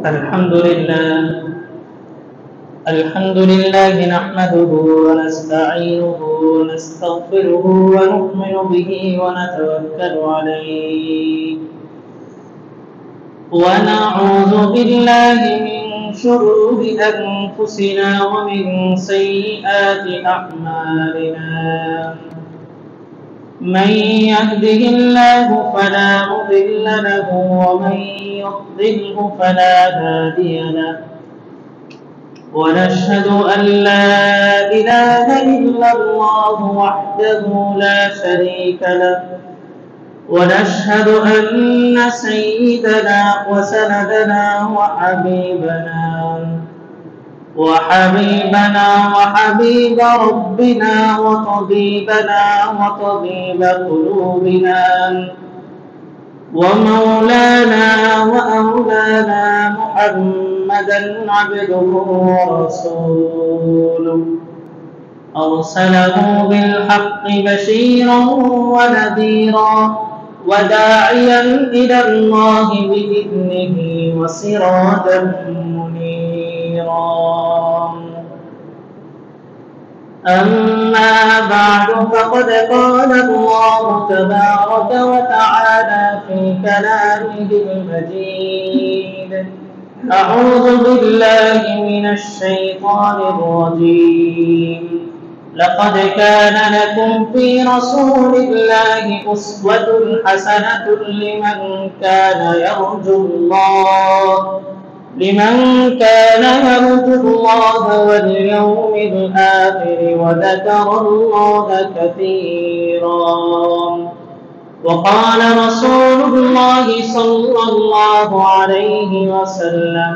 الحمد لله نحمده ونستعينه ونستغفره ونؤمن به ونتوكل عليه ونعوذ بالله من شرور أنفسنا ومن سيئات أعمالنا من يهده الله فلا مضل له ومن يضلله فلا هادي له ونشهد أن لا إله إلا الله وحده لا شريك له ونشهد أن سيدنا وسندنا وحبيب ربنا وطبيبنا وطبيب قلوبنا ومولانا وأولانا محمدا عبده ورسوله أرسله بالحق بشيرا ونذيرا وداعيا إلى الله بإذنه وسراجا منيرا أما بعد فقد قال الله تبارك وتعالى في كلامه المجيد أعوذ بالله من الشيطان الرجيم لقد كان لكم في رسول الله أسوة حسنة لمن كان يرجو الله واليوم الآخر وذكر الله كثيرا وقال رسول الله صلى الله عليه وسلم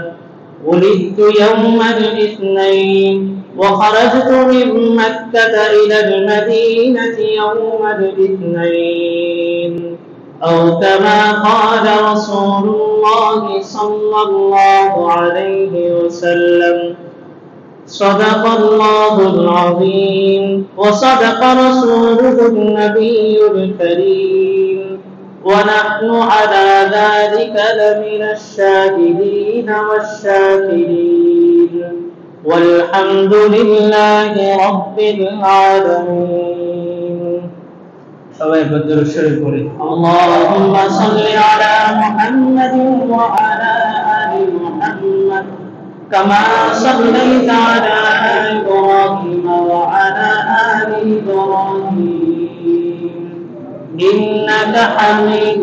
ولدت يوم الاثنين وخرجت من مكة إلى المدينة يوم الاثنين أو كما قال رسول الله صلى الله عليه وسلم صدق الله العظيم وصدق رسوله النبي الكريم ونحن على ذلك لمن الشاهدين والشاكرين والحمد لله رب العالمين. اللهم صل على محمد وعلى آل محمد كما صليت على إبراهيم وعلى آل إبراهيم إنك حميد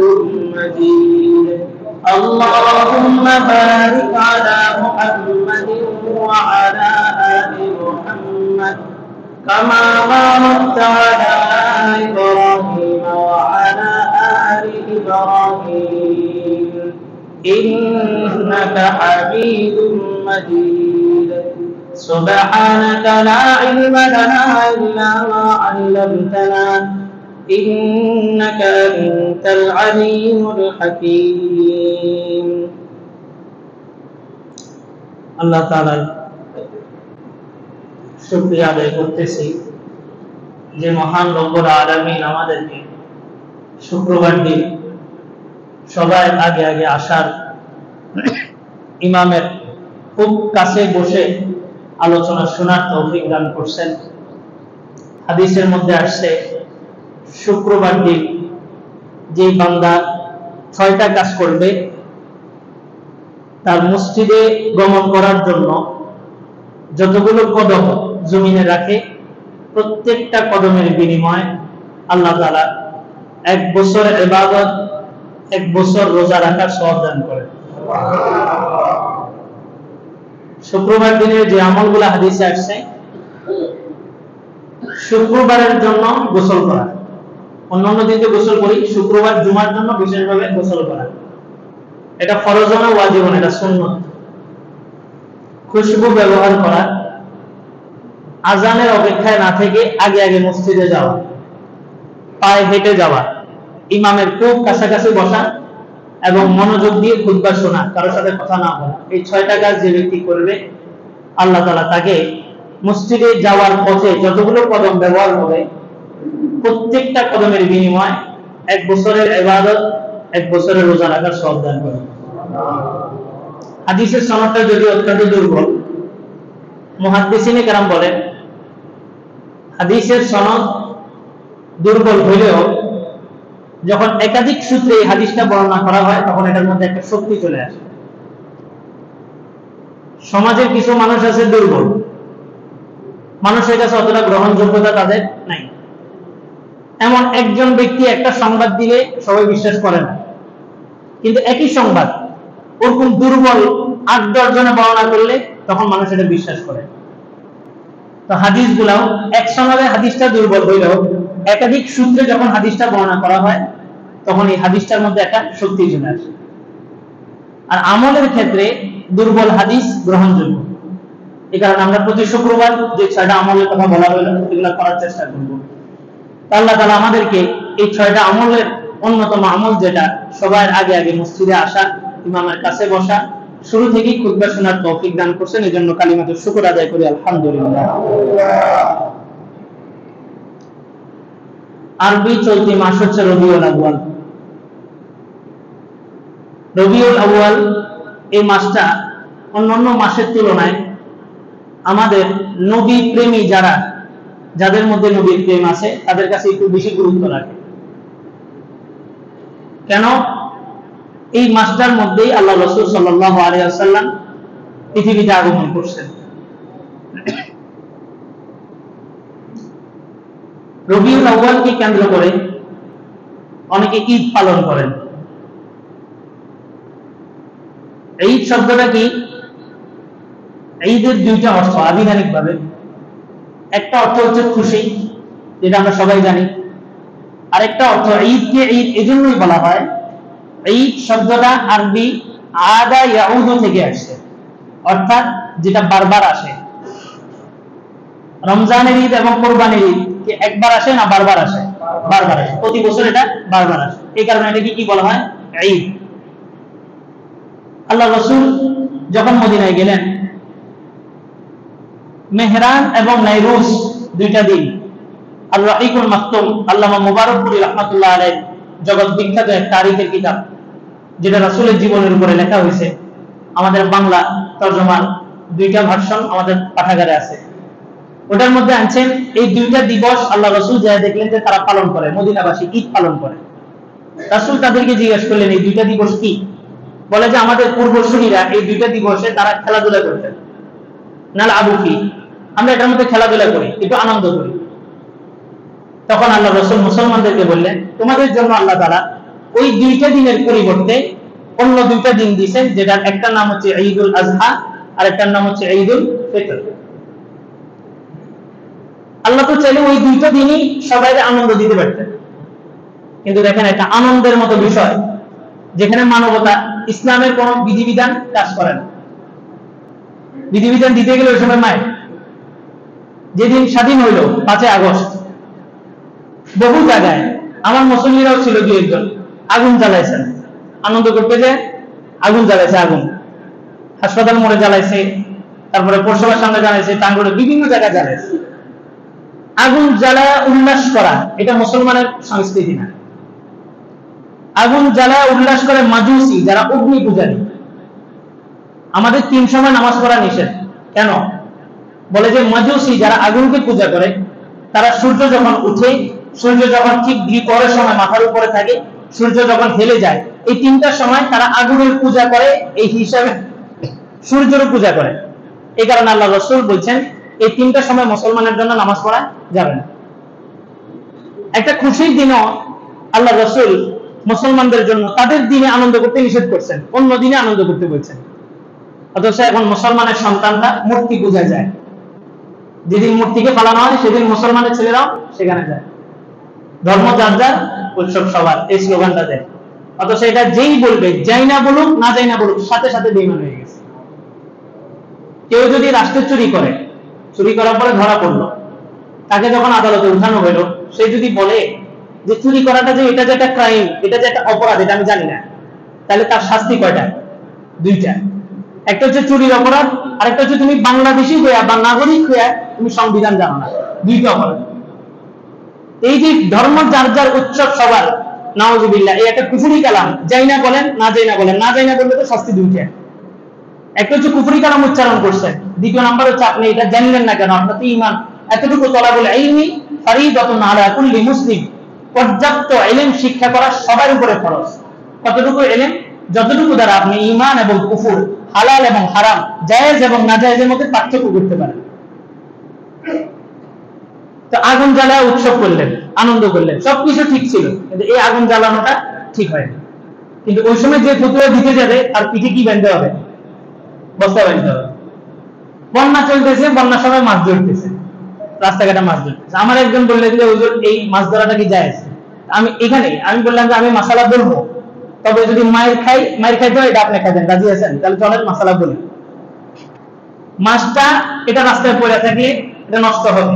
مجيد. اللهم بارك على محمد وعلى آل محمد كما باركت على إبراهيم وعلى آل إبراهيم إنك حميد مجيد. سبحانك لا علم لنا إلا ما علمتنا إنك أنت العليم الحكيم. আল্লাহ তাআলার শুকরিয়া আদায় করতেছি যে মহান রব্বুল আলামিন আমাদেরকে শুক্রবার দিন সবাই আগে আগে আসার ইমামের খুব কাছে বসে আলোচনা শোনার তৌফিক দান করছেন। হাদিসের মধ্যে আসছে শুক্রবার দিন যে বান্দা 6টা কাজ করবে তার মসজিদে গমন করার জন্য যতগুলো কদম জমিনে রাখে প্রত্যেকটা কদমের বিনিময়ে আল্লাহ তাআলা 1 বছর ইবাদত 1 বছর রোজা রাখার সওয়াব দান করেন। শুক্রবার দিনে যে আমলগুলো হাদিসে আসছে শুক্রবারের জন্য গোসল করা, অন্যান্য দিনে গোসল করি, শুক্রবার জুমার জন্য বিশেষভাবে গোসল করা, এটা ফরজ না ওয়াজিব না, এটা সুন্নাত। খুশবু ব্যবহার করা, আজানের অপেক্ষায় না থেকে আগে আগে মসজিদে যাওয়া, পায়ে হেঁটে যাওয়া, ইমামের খুব কাছাকাছি বসা এবং মনোযোগ দিয়ে খুতবা শোনা, কারোর সাথে কথা না বলা, এই 6টা কাজ যে ব্যক্তি করবে আল্লাহ তাআলা তাকে মসজিদে যাওয়ার পথে যতগুলো কদম ব্যবহার করে প্রত্যেকটা কদমের বিনিময়ে 1 বছরের ইবাদত 1 বছরের রোজা রাখার সওয়াব দান করে। হাদিসের সনদটা যদি অত্যন্ত দুর্বল, মুহাদ্দিসিনে কেরাম বলেন হাদিসের সনদ দুর্বল হইলেও যখন একাধিক সূত্রে এই হাদিসটা বর্ণনা করা হয় তখন এটার মধ্যে একটা শক্তি চলে আসে। সমাজের কিছু মানুষ আছে দুর্বল, মানুষের কাছে অতটা গ্রহণযোগ্যতা তাদের নাই, এমন একজন ব্যক্তি একটা সংবাদ দিলে সবাই বিশ্বাস করে না, কিন্তু একই সংবাদ ওরকম দুর্বল 8-10 জনে বর্ণনা করলে তখন মানুষ এটা বিশ্বাস করে। তো হাদিসগুলাও এক সনদে হাদিসটা দুর্বল হইলেও একাধিক সূত্রে যখন হাদিসটা বর্ণনা করা হয় তখন এই হাদিসটার মধ্যে একটা শক্তি চলে আসে। আর আমলের ক্ষেত্রে দুর্বল হাদিস গ্রহণযোগ্য। এই কারণে আমরা প্রতি শুক্রবার যে 6টা আমলের কথা বলা হলো এগুলো করার চেষ্টা করব। আল্লাহ তাআলা আমাদেরকে এই 6টা আমলের অন্যতম আমল যেটা সবার আগে আগে মসজিদে আসা, ইমামের কাছে বসা, শুরু থেকেই খুতবা শোনার তৌফিক দান করছেন, এজন্য কালিমাতুশ শুকর আদায় করি আলহামদুলিল্লাহ। আরবি চলতি মাস হচ্ছে রবিউল আউয়াল। রবিউল আউয়াল এই মাসটা অন্যান্য মাসের তুলনায় আমাদের নবী প্রেমী যাদের মধ্যে নবীর প্রেম আছে তাদের কাছে একটু বেশি গুরুত্ব রাখে। কেন? এই মাসটার মধ্যেই আল্লাহ রাসূল সাল্লাল্লাহু আলাইহি ওয়াসাল্লাম পৃথিবীতে আগমন করছেন। রবিউল আউয়ালকে কেন্দ্র করে অনেকে ঈদ পালন করেন। ঈদ শব্দটা কি? ঈদের দুইটা অর্থ আবিধানিকভাবে। একটা অর্থ হচ্ছে খুশি, যেটা আমরা সবাই জানি। আরেকটা অর্থ, ঈদকে ঈদ এজন্যই বলা হয়, ঈদ শব্দটা আরবি আদা ইয়াউদু থেকে আসছে, অর্থাৎ যেটা বারবার আসে। রমজানের ঈদ এবং কোরবানির ঈদ কি একবার আসে না বারবার আসে? বারবার আসে, প্রতি বছর এটা বারবার আসে। এই কারণে এটাকে কি বলা হয়? ঈদ। আল্লাহ রাসূল যখন মদিনায় গেলেন, মেহরান এবং নাইরুজ দুইটা দিন, আর রাহিকুল মাকতুম আল্লামা মুবারকপুরী রাহমাতুল্লাহ আলাইহি জগৎ বিখ্যাত এক তারিখের কিতাব, যেটা রাসূলের জীবনের উপরে লেখা হয়েছে, আমাদের বাংলা তরজমার দুইটা ভার্সন আমাদের পাঠাগারে আছে। ওটার মধ্যে আনছেন এই দুইটা দিবস আল্লাহ রাসূল যা দেখলেন যে তারা পালন করে, মদিনাবাসী ঈদ পালন করে। রাসূল তাদেরকে জিজ্ঞেস করলেন এই দুইটা দিবস কি? বলে যে আমাদের পূর্বসূরীরা এই দুইটা দিবসে তারা খেলাধুলা করতেন। নাল আবু কি, আমরা এটার মধ্যে খেলাধুলা করি, একটু আনন্দ করি। তখন আল্লাহ রাসূল মুসলমানদেরকে বললেন, তোমাদের জন্য আল্লাহ তাআলা ওই দুইটা দিনের পরিবর্তে অন্য দুইটা দিন দিয়েছেন, যেটার একটা নাম হচ্ছে ঈদুল আযহা আর একটার নাম হচ্ছে ঈদুল ফিতর। আল্লাহ তো চাইলে ওই দুইটা দিনই সবাইকে আনন্দ দিতে পারতেন, কিন্তু দেখেন একটা আনন্দের মতো বিষয় যেখানে মানবতা, ইসলামের কোন বিধিবিধান কাজ করে না। বিধিবিধান দিতে গেলে ওই সময় মায়ের যেদিন স্বাধীন হইল 5 আগস্ট, বহু জায়গায় আমার মুসল্লিরাও ছিল 2-1 জন আগুন জ্বালাইছেন, আনন্দ করতে যে আগুন জ্বালাইছে, আগুন হাসপাতাল মোড়ে জ্বালাইছে, তারপরে পৌরসভার সামনে জ্বালাইছে, টাঙ্গুরে বিভিন্ন জায়গায় জ্বালাইছে। আগুন জ্বালা উল্লাস করা এটা মুসলমানের সংস্কৃতি না। আগুন জ্বালা উল্লাস করে মাজুসি, যারা অগ্নি পূজারী। আমাদের 3 সময় নামাজ পড়া নিষেধ। কেন? বলে যে মাজুসি যারা আগুনকে পূজা করে, তারা সূর্য যখন উঠে, সূর্য যখন ঠিক দ্বিপহরের সময় মাথার উপরে থাকে, সূর্য যখন হেলে যায়, এই 3টার সময় তারা আগুনের পূজা করে, এই হিসাবে সূর্যের পূজা করে। এই কারণে আল্লাহ রাসূল বলছেন এই 3টার সময় মুসলমানের জন্য নামাজ পড়া যাবে না। একটা খুশির দিনও আল্লাহ রাসূল মুসলমানদের জন্য তাদের দিনে আনন্দ করতে নিষেধ করছেন, অন্য দিনে আনন্দ করতে বলছেন। অথচ এখন মুসলমানের সন্তানরা মূর্তি পূজায় যায়। যেদিন মূর্তিকে পালানো হয় সেদিন মুসলমানের ছেলেরাও সেখানে যায়। ধর্ম যার যার, উৎসব সবার, এই স্লোগানটা দেয়। অথচ এটা যেই বলবে, যাই না বলুক না যাই না বলুক, সাথে সাথে বেঈমান হয়ে গেছে। কেউ যদি রাষ্ট্রে চুরি করে, চুরি করার পরে ধরা পড়লো, তাকে যখন আদালতে উঠানো হলো, সে যদি বলে যে চুরি করাটা যে এটা যে একটা ক্রাইম, এটা যে একটা অপরাধ, এটা আমি জানি না, তাহলে তার শাস্তি কয়টা? 2টা। একটা হচ্ছে চুরির অপরাধ, আর একটা হচ্ছে তুমি বাংলাদেশী হইয়া বা নাগরিক হইয়া তুমি সংবিধান জানো না। 2টা অপরাধ। এই যে ধর্ম যার যার, উৎসব সবার, নাউজুবিল্লাহ, এই একটা কুফরি কালাম। যাই না বলেন না যাই না বলেন, না যাই না বললে তো শাস্তি 2টা। একটা হচ্ছে কুফরি কালাম উচ্চারণ করছেন, দ্বিতীয় নাম্বার হচ্ছে আপনি এটা জানলেন না কেন, আপনার তো ঈমান এতটুকু তলাবুল ইলমি ফরিদাতুন আলা কুল্লি মুসলিম, পর্যাপ্ত ইলম শিক্ষা করা সবার উপরে ফরজ। কতটুকু ইলম? যতটুকু দ্বারা আপনি ঈমান এবং কুফর, হালাল এবং হারাম, জায়েজ এবং নাজায়েজের মধ্যে পার্থক্য করতে পারেন। তো আগুন জ্বালায় উৎসব করলেন, আনন্দ করলেন, সবকিছু ঠিক ছিল, কিন্তু এই আগুন জ্বালানোটা ঠিক হয়নি। কিন্তু ওই সময় যে ফতুয়া দিতে যাবে তার পিঠে কি বাঁধতে হবে? বস্তা বাঁধতে হবে। বন্যা চলতেছে, বন্যার সময় মাছ ধরতেছে, রাস্তাঘাটে মাছ ধরতেছে। আমার একজন বললেন যে হুজুর এই মাছ ধরাটা কি জায়েজ? আমি বললাম যে আমি মাসালা বলবো, তবে যদি মায়ের খাইতে হয় এটা আপনি খাবেন, রাজি আছেন? তাহলে চলেন মাসালা বলি। মাছটা এটা রাস্তায় পড়ে থাকলে এটা নষ্ট হবে,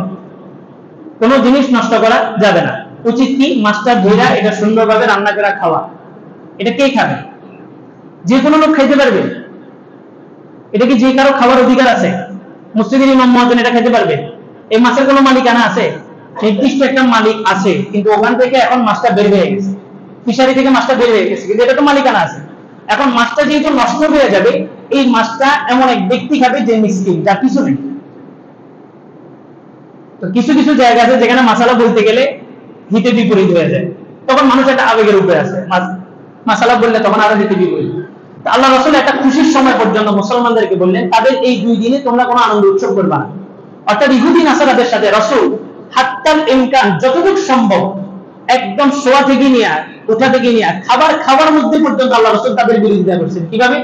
কোনো জিনিস নষ্ট করা যাবে না। উচিত কি? মাছটা ধইরা এটা সুন্দরভাবে রান্না করে খাওয়া। এটা কে খাবে? যে কোনো লোক খাইতে পারবে? এটা কি যে কারো খাবার অধিকার আছে? মসজিদের ইমাম মুয়াজ্জিন এটা খেতে পারবে? এই মাছের কোনো মালিকানা আছে? নির্দিষ্ট একটা মালিক আছে, কিন্তু ওখান থেকে এখন মাছটা বের হয়ে গেছে, ফিশারি থেকে মাছটা বের হয়ে গেছে, কিন্তু এটা তো মালিকানা আছে। এখন মাছটা যেহেতু নষ্ট হয়ে যাবে, এই মাছটা এমন এক ব্যক্তি খাবে যে মিসকিন, যার কিছু নেই। তো কিছু কিছু জায়গা আছে যেখানে মাসালা বলতে গেলে হিতে বিপরীত হয়ে যায়, তখন মানুষ একটা আবেগের উপরে আসে, মাসালা বললে তখন আরো হিতে বিপরীত। আল্লাহ রাসূল একটা খুশির সময় পর্যন্ত মুসলমানদেরকে বললেন তাদের এই 2 দিনে তোমরা কোনো আনন্দ উৎসব করবে না। অর্থাৎ ইহুদি নাসারাদের সাথে রাসূল হাত্তাল ইমকান যতটুকু সম্ভব একদম শোয়া থেকে নিয়ে উঠা থেকে নিয়ে খাবার মধ্যে পর্যন্ত আল্লাহ রাসূল তাদের বিরোধিতা করছেন। কিভাবে?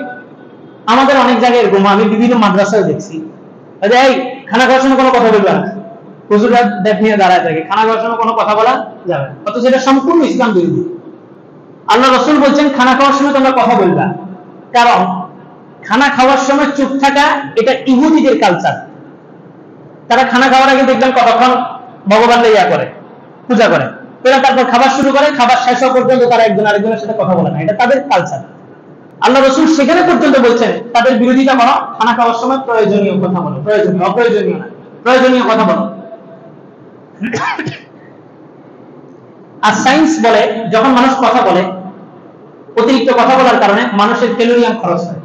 আমাদের অনেক জায়গায় এরকম, আমি বিভিন্ন মাদ্রাসায় দেখছি, এই খানা খাওয়ার সময় কোনো কথা বলবে না, হুজুররা দেখ নিয়ে দাঁড়ায় থাকে, খানা খাওয়ার সময় কোনো কথা বলা যাবে না, অথচ এটা সম্পূর্ণ ইসলাম বিরোধী। আল্লাহ রাসূল বলছেন খানা খাওয়ার সময় তোমরা কথা বলবা, কারণ খানা খাওয়ার সময় চুপ থাকা এটা ইহুদিদের কালচার। তারা খানা খাওয়ার আগে দেখবেন কতক্ষণ ভগবানকে করে, পূজা করে, এরা তারপর খাবার শুরু করে, খাবার শেষ হওয়া পর্যন্ত তারা একজন আরেকজনের সাথে কথা বলে না, এটা তাদের কালচার। আল্লাহ রাসূল সেখানে পর্যন্ত বলছেন তাদের বিরোধিতা করো, খানা খাওয়ার সময় প্রয়োজনীয় কথা বলো, প্রয়োজনীয় অপ্রয়োজনীয় না, প্রয়োজনীয় কথা বলো। আর সায়েন্স বলে যখন মানুষ কথা বলে, অতিরিক্ত কথা বলার কারণে মানুষের ক্যালোরিয়াম খরচ হয়,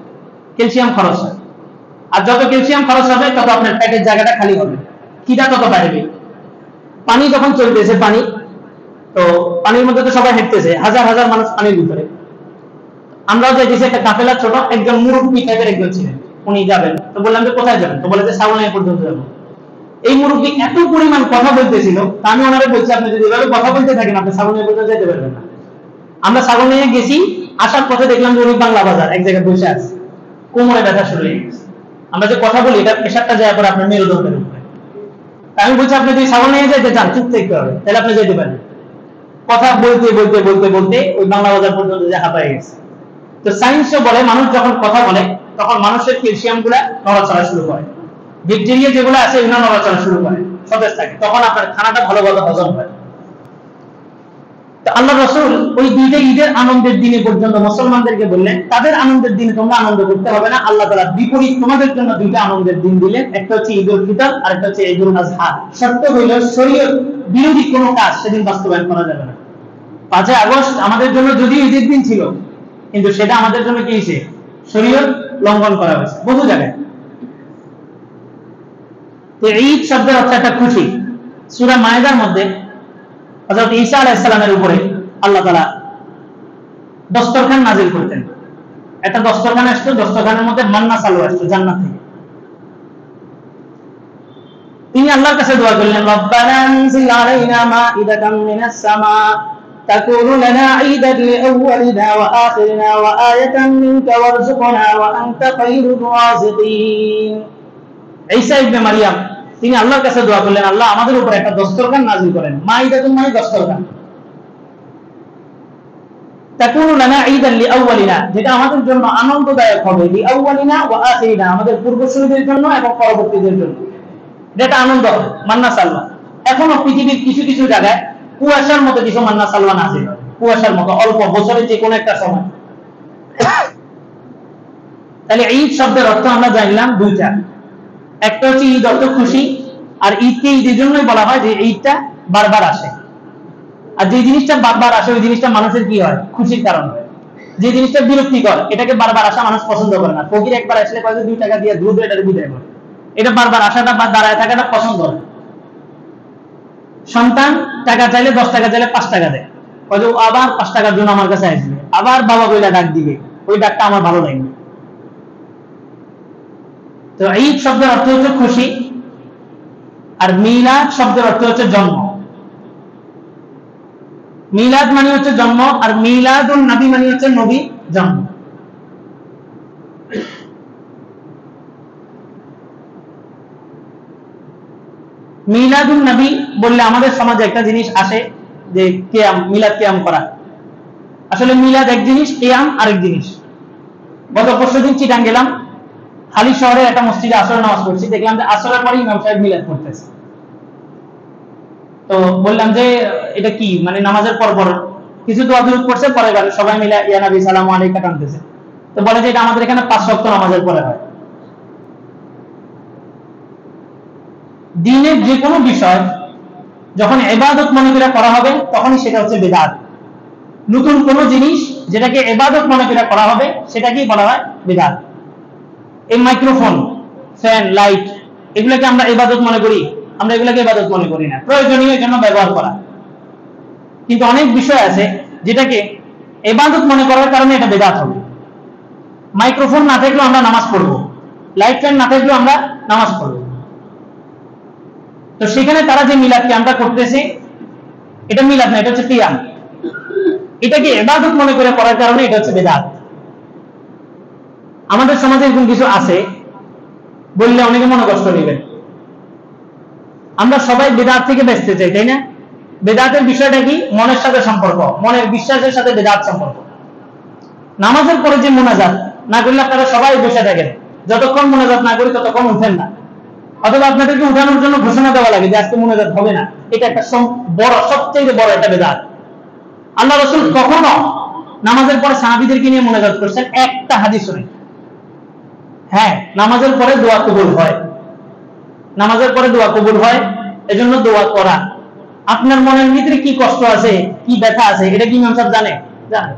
ক্যালসিয়াম খরচ হয়, আর যত ক্যালসিয়াম খরচ হবে তত আপনার পেটের জায়গাটা খালি হবে, খিদা তত বাড়বে। পানি যখন চলতেছে, তো পানির মধ্যে তো সবাই হেঁটতেছে, হাজার হাজার মানুষ পানির ভিতরে। আমরাও যাইতেছি, একটা কাফেলা, ছোট একজন মুরব্বী টাইপের একজন ছিলেন, উনি যাবেন, তো বললাম যে কোথায় যাবেন? তো বলে যে সাগরনাইয়া পর্যন্ত যাবো। এই মুরব্বী এত পরিমাণ কথা বলতেছিল, আমি ওনারে বলছি আপনি যদি এভাবে কথা বলতে থাকেন আপনি সাগরনাইয়া পর্যন্ত যেতে পারবেন না। আমরা সাগরনাইয়া গেছি, আসার পথে দেখলাম যে উনি বাংলা বাজার এক জায়গায় বসে আছে, কোমরে ব্যথা শুরু হয়ে গেছে। আমরা যে কথা বলি এটা প্রেশারটা যায় পরে আপনার মেরুদণ্ডের উপরে। আমি বলছি আপনি যদি সাগরনাইয়া যেতে চান চুপ থাকতে হবে, তাহলে আপনি যেতে পারেন। কথা বলতে বলতে বলতে বলতে ওই বাংলা বাজার পর্যন্ত যে হাঁপায় গেছে। তো সায়েন্সও বলে মানুষ যখন কথা বলে তখন মানুষের ক্যালসিয়াম গুলা নড়াচড়া শুরু করে, ব্যাকটেরিয়া যেগুলো আছে এগুলো নড়াচড়া শুরু করে, সতেজ থাকে, তখন আপনার খানাটা ভালোভাবে হজম হয়। তো আল্লাহ রাসূল ওই 2টা ঈদের আনন্দের দিনে পর্যন্ত মুসলমানদেরকে বললেন তাদের আনন্দের দিনে তোমরা আনন্দ করতে হবে না, আল্লাহ তাআলা বিপরীত তোমাদের জন্য 2টা আনন্দের দিন দিলেন, একটা হচ্ছে ঈদুল ফিতর আর একটা হচ্ছে ঈদুল আযহা। শর্ত হইল শরীয়ত বিরোধী কোনো কাজ সেদিন বাস্তবায়ন করা যাবে না। 5 আগস্ট আমাদের জন্য যদিও ঈদের দিন ছিল, কিন্তু সেটা আমাদের জন্য কি হয়েছে? শরীয়ত লঙ্ঘন করা হয়েছে বহু জায়গায়। তো ঈদ শব্দের অর্থ একটা খুশি। সূরা মায়েদার মধ্যে হযরত ঈসা আলাইহিস সালামের উপরে আল্লাহ তাআলা দস্তরখান নাযিল করতেন। একটা দস্তরখান আসতো, দস্তরখানের মধ্যে মান্না সালু আসতো জান্নাত থেকে। তিনি আল্লাহর কাছে দোয়া করলেন, রব্বানা আনজিল আলাইনা মাইদাতাম মিনাস সামা তাকুনু লানা ঈদান লিআউওয়ালিনা ওয়া আখিরিনা ওয়া আয়াতাম মিনকা ওয়ারযুকনা ওয়া আনতা খায়রুর রাযিকিন। ঈসা ইবনে মারইয়াম তিনি আল্লাহর কাছে দোয়া করলেন, আল্লাহ আমাদের উপর একটা দস্তরখান নাযিল করেন। মাইদাতুন মানে দস্তরখান, তাকুনু লানা ঈদান লিআউওয়ালিনা যেটা আমাদের জন্য আনন্দদায়ক হবে, লিআউওয়ালিনা ওয়া আখিরিনা আমাদের পূর্বসূরীদের জন্য এবং পরবর্তীদের জন্য, এটা আনন্দ হবে। মান্না সালওয়া এখনো পৃথিবীর কিছু কিছু জায়গায় কুয়াশার মতো কিছু মান্না সালওয়া নাযিল হয়, কুয়াশার মতো অল্প, বছরের যে কোনো একটা সময়। তাহলে ঈদ শব্দের অর্থ আমরা জানলাম 2টা, একটা হচ্ছে ঈদ অর্থ খুশি, আর ঈদকে ঈদের জন্যই বলা হয় যে ঈদটা বারবার আসে, আর যে জিনিসটা বারবার আসে ওই জিনিসটা মানুষের কি হয়? খুশির কারণ হয়। যে জিনিসটা বিরক্তিকর, এটাকে বারবার আসা মানুষ পছন্দ করে না। ফকির একবার আসলে কয় 2 টাকা দিয়ে দ্রুত এটা বিদায় করে, এটা বারবার আসাটা বা দাঁড়ায় থাকাটা পছন্দ করে। সন্তান টাকা চাইলে 10 টাকা চাইলে 5 টাকা দেয়, কয় আবার 5 টাকার জন্য আমার কাছে আসবে, আবার বাবা বইলা ডাক দিবে, ওই ডাকটা আমার ভালো লাগবে। তো ঈদ শব্দের অর্থ হচ্ছে খুশি, আর মিলাদ শব্দের অর্থ হচ্ছে জন্ম। মিলাদ মানে হচ্ছে জন্ম, আর মিলাদুন নবী মানে হচ্ছে নবী জন্ম। মিলাদুন নবী বললে আমাদের সমাজে একটা জিনিস আসে যে কিয়াম, মিলাদ কিয়াম করা। আসলে মিলাদ এক জিনিস, কিয়াম আরেক জিনিস। গত পরশুদিন চিটাং গেলাম, হালি শহরে একটা মসজিদে আসরের নামাজ পড়ছি, দেখলাম যে আসরের পরে ইমাম সাহেব মিলাদ পড়তেছে। তো বললাম যে এটা কি, মানে নামাজের পর পর কিছু দোয়া দুরূদ পড়ছে, পরে সবাই মিলে ইয়া নবী সালামু আলাইকা টানতেছে। তো বলে যে এটা আমাদের এখানে 5 ওয়াক্ত নামাজের পরে হয়। দ্বীনের যে কোনো বিষয় যখন ইবাদত মনে করে করা হবে তখনই সেটা হচ্ছে বিদআত। নতুন কোনো জিনিস যেটাকে ইবাদত মনে করে করা হবে সেটাকেই বলা হয় বিদআত। এই মাইক্রোফোন, ফ্যান, লাইট, এগুলোকে আমরা ইবাদত মনে করি? আমরা এগুলোকে ইবাদত মনে করি না, প্রয়োজনীয় জন্য ব্যবহার করা। কিন্তু অনেক বিষয় আছে যেটাকে ইবাদত মনে করার কারণে এটা বিদআত হবে। মাইক্রোফোন না থাকলেও আমরা নামাজ পড়বো, লাইট ফ্যান না থাকলেও আমরা নামাজ পড়বো। তো সেখানে তারা যে মিলাদকে আমরা করতেছি, এটা মিলাদ না, এটা হচ্ছে কিয়াম। এটাকে ইবাদত মনে করে করার কারণে এটা হচ্ছে বিদআত। আমাদের সমাজে এরকম কিছু আছে, বললে অনেকে মনে কষ্ট নেবেন। আমরা সবাই বিদআত থেকে বাঁচতে চাই, তাই না? বিদআতের বিষয়টা কি? মনের সাথে সম্পর্ক, মনের বিশ্বাসের সাথে বিদআত সম্পর্ক। নামাজের পরে যে মুনাজাত না করলে আপনারা সবাই বসে থাকেন, যতক্ষণ মুনাজাত না করি ততক্ষণ উঠেন না, অথবা আপনাদেরকে উঠানোর জন্য ঘোষণা দেওয়া লাগে যে আজকে মুনাজাত হবে না। এটা একটা বড়, সবচেয়ে বড় একটা বিদআত। আল্লাহ রাসূল কখনো নামাজের পরে সাহাবীদেরকে নিয়ে মুনাজাত করছেন? একটা হাদিস শুনে। হ্যাঁ, নামাজের পরে দোয়া কবুল হয়, নামাজের পরে দোয়া কবুল হয়, এজন্য দোয়া করা। আপনার মনের ভিতরে কি কষ্ট আছে, কি ব্যথা আছে, এটা কি ইমাম সাহেব জানে? জানে।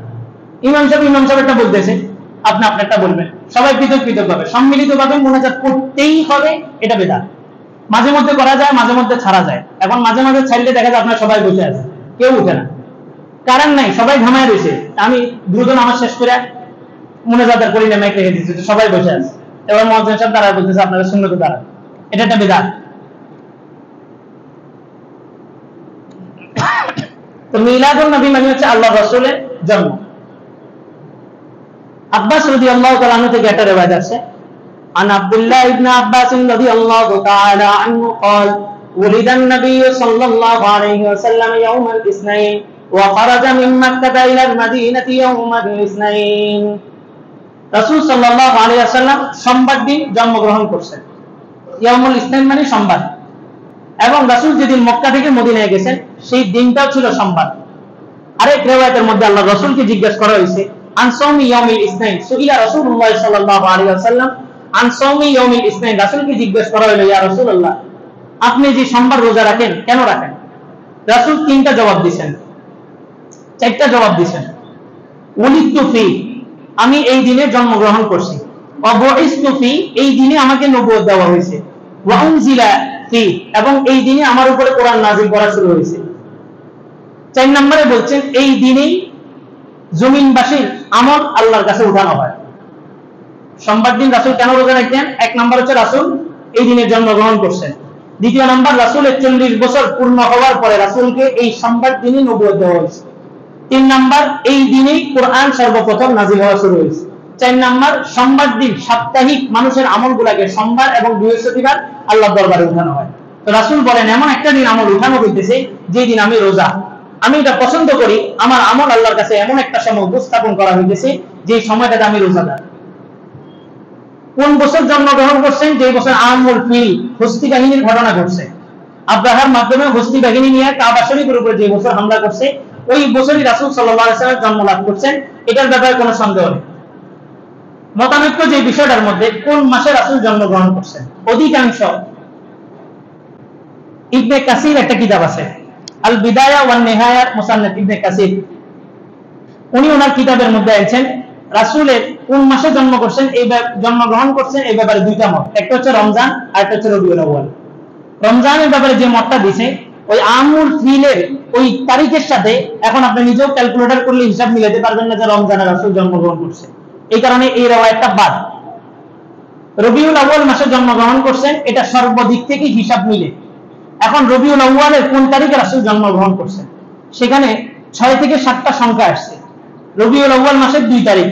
ইমাম সাহেব একটা বলতেছে, আপনি আপনারটা বলবেন, সবাই পৃথক পৃথক ভাবে সম্মিলিতভাবে মুনাজাত করতেই হবে, এটা বিদআত। মাঝে মধ্যে করা যায়, মাঝে মধ্যে ছাড়া যায়। এখন মাঝে মাঝে ছাড়লে দেখা যায় আপনার সবাই বসে আছে, কেউ উঠে না, কারণ নাই, সবাই ঘামায় রয়েছে। আমি দ্রুত নামাজ শেষ করে মুনাজাতের করি না, মাইক রেখে দিচ্ছি, সবাই বসে আছে। এবার মুয়াজ্জিন সাহেব দাঁড়ায় বলতেছে আপনারা সুন্নতে দাঁড়ান, এটা একটা বিদআত। তো মিলাদুন নবী মানে হচ্ছে আল্লাহর রাসূলের জন্ম। আব্বাস রাদিয়াল্লাহু তাআলা আনহু থেকে একটা রিওয়ায়াত আছে, আন আব্দুল্লাহ ইবনে আব্বাস রাদিয়াল্লাহু তাআলা আনহু قال ولد النبي صلى الله عليه وسلم يوم الاثنين وخرج من مكة إلى المدينة يوم الاثنين। রাসূল সাল্লাল্লাহু আলাইহি ওয়াসাল্লাম সোমবার দিন জন্মগ্রহণ করেছেন। ইয়াউমুল ইসনাইন মানে সোমবার, এবং রাসূল যেদিন মক্কা থেকে মদিনায় গেছেন সেই দিনটাও ছিল সোমবার। আরেক রিওয়ায়াতের মধ্যে আল্লাহ রাসূলকে জিজ্ঞাসা করা হয়েছে আন সাওমি ইয়াউমিল ইসনাইন, সুইলা রাসূলুল্লাহ সাল্লাল্লাহু আলাইহি ওয়াসাল্লাম আন সাওমি ইয়াউমিল ইসনাইন। রাসূলকে জিজ্ঞাসা করা হলো, ইয়া রাসূলুল্লাহ, আপনি যে সোমবার রোজা রাখেন কেন রাখেন? রাসূল 3টা জবাব দিয়েছেন, 4টা জবাব দিয়েছেন। ওয়ালিদতু ফি, আমি এই দিনে জন্মগ্রহণ করছি। ওয়া বুইসতু ফি, এই দিনে আমাকে নবুয়ত দেওয়া হয়েছে। ওয়া উনজিলা ফি, এবং এই দিনে আমার উপরে কোরআন নাযিল করা শুরু হয়েছে। 4 নম্বরে বলছেন এই দিনেই জমিনবাসীর আমল আল্লাহর কাছে উঠানো হয়। সোমবার দিন রাসূল কেন রোজা রাখতেন? 1 নম্বর হচ্ছে রাসূল এই দিনে জন্মগ্রহণ করছেন। দ্বিতীয় নম্বর, রাসূলের 40 বছর পূর্ণ হওয়ার পরে রাসূলকে এই সোমবার দিনে নবুয়ত দেওয়া হয়েছে। 3 নম্বর, এই দিনেই কোরআন সর্বপ্রথম নাযিল হওয়া শুরু হয়েছে। 4 নম্বর, সোমবার দিন সাপ্তাহিক মানুষের আমলগুলোকে সোমবার এবং বৃহস্পতিবার আল্লাহর দরবারে উঠানো হয়। তো রাসূল বলেন এমন একটা দিন আমল উঠানো হইতেছে যে দিন আমি রোজা, আমি এটা পছন্দ করি, আমার আমল আল্লাহর কাছে এমন একটা সময় উপস্থাপন করা হইতেছে যে সময়টাতে আমি রোজাদার। কোন বছর জন্মগ্রহণ করছেন? যে বছর আমুল ফিল, হস্তি বাহিনীর ঘটনা ঘটছে। আব্রাহার মাধ্যমে হস্তি বাহিনী নিয়ে কাবা শরীফের উপরে যে বছর হামলা করছে, ওই বছরই রাসূল সাল্লাল্লাহু আলাইহি ওয়াসাল্লাম জন্ম লাভ করছেন। এটার ব্যাপারে কোনো সন্দেহ নেই। মতানৈক্য যে বিষয়টার মধ্যে কোন মাসে রাসূল জন্মগ্রহণ করছেন, অধিকাংশ ইবনে কাসির একটা কিতাব আছে, আল বিদায়া ওয়ান নিহায়া, মুসান্নাফ ইবনে কাসির, উনি ওনার কিতাবের মধ্যে আছেন রাসূলের কোন মাসে জন্ম করছেন, এই জন্মগ্রহণ করছেন, এই ব্যাপারে দুইটা মত, একটা হচ্ছে রমজান আর একটা হচ্ছে রবিউল আউয়াল। রমজানের ব্যাপারে যে মতটা দিছে ওই আমুল ফিলের ওই তারিখের সাথে এখন আপনি নিজেও ক্যালকুলেটর করলে হিসাব মিলাতে পারবেন না যে রমজানে রাসূল জন্মগ্রহণ করছে, এই কারণে এই রওয়ায়াতটা বাদ। রবিউল আউয়াল মাসে জন্মগ্রহণ করছেন, এটা সর্বদিক থেকে হিসাব মিলে। এখন রবিউল আউয়ালের কোন তারিখে রাসূল জন্মগ্রহণ করছেন, সেখানে 6 থেকে 7টা সংখ্যা আসছে। রবিউল আউয়াল মাসের 2 তারিখ,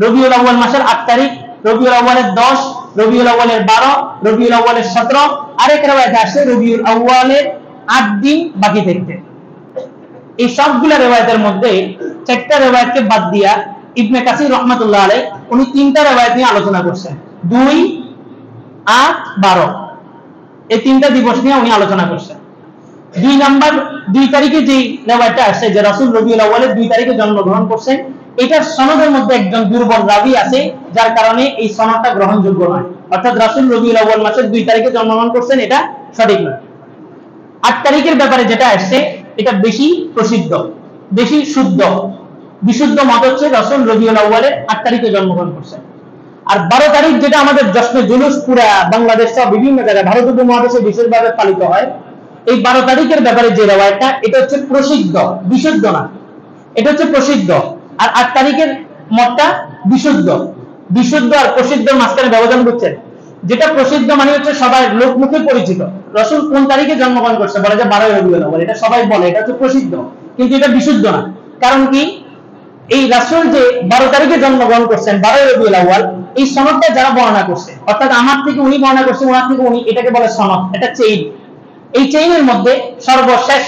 রবিউল আউয়াল মাসের 8 তারিখ, রবিউল আউয়ালের 10, রবিউল আউয়ালের 12, রবিউল আউয়ালের 17, আরেক রওয়ায়াতে আসছে রবিউল আউয়ালের 8 দিন বাকি থাকতে। এই সবগুলা রওয়ায়াতের মধ্যে 4টা রওয়ায়াতকে বাদ দিয়া ইবনে কাসির রাহমাতুল্লাহ আলাইহি উনি 3টা রওয়ায়াত নিয়ে আলোচনা করছেন, 2, 8, 12, এই 3টা দিবস নিয়ে উনি আলোচনা করছেন। 2 নাম্বার 2 তারিখে যে রওয়ায়াতটা আসছে যে রাসূল রবিউল আউয়ালের 2 তারিখে জন্মগ্রহণ করছেন, এটার সনদের মধ্যে একজন দুর্বল রাবী আছে, যার কারণে এই সনদটা গ্রহণযোগ্য নয়, অর্থাৎ রাসূল রবিউল আউয়াল মাসের 2 তারিখে জন্মগ্রহণ করছেন এটা সঠিক নয়। 8 তারিখের ব্যাপারে যেটা আসছে এটা বেশি প্রসিদ্ধ, বেশি শুদ্ধ, বিশুদ্ধ মত হচ্ছে রাসূল রবিউল আউয়ালের 8 তারিখে জন্মগ্রহণ করছেন। আর 12 তারিখ যেটা আমাদের জশ্নে জুলুস পুরা বাংলাদেশ সহ বিভিন্ন জায়গায় ভারত উপমহাদেশে বিশেষভাবে পালিত হয়, এই 12 তারিখের ব্যাপারে যে রওয়ায়াতটা এটা হচ্ছে প্রসিদ্ধ, বিশুদ্ধ না, এটা হচ্ছে প্রসিদ্ধ। আর 8 তারিখের মতটা বিশুদ্ধ। বিশুদ্ধ আর প্রসিদ্ধ মাঝখানে ব্যবধান বুঝছেন? যেটা প্রসিদ্ধ মানে হচ্ছে সবাই লোকমুখে পরিচিত, রাসূল কোন তারিখে জন্মগ্রহণ করছে বলে যে 12 রবিউল আউয়াল, এটা সবাই বলে, এটা হচ্ছে প্রসিদ্ধ, কিন্তু এটা বিশুদ্ধ না। কারণ কি, এই রাসূল যে 12 তারিখে জন্মগ্রহণ করছেন 12 রবিউল আউয়াল, এই সনদটা যারা বর্ণনা করছে, অর্থাৎ আমার থেকে উনি বর্ণনা করছেন, ওনার থেকে উনি, এটাকে বলে সনদ, এটা চেইন। এই চেইনের মধ্যে সর্বশেষ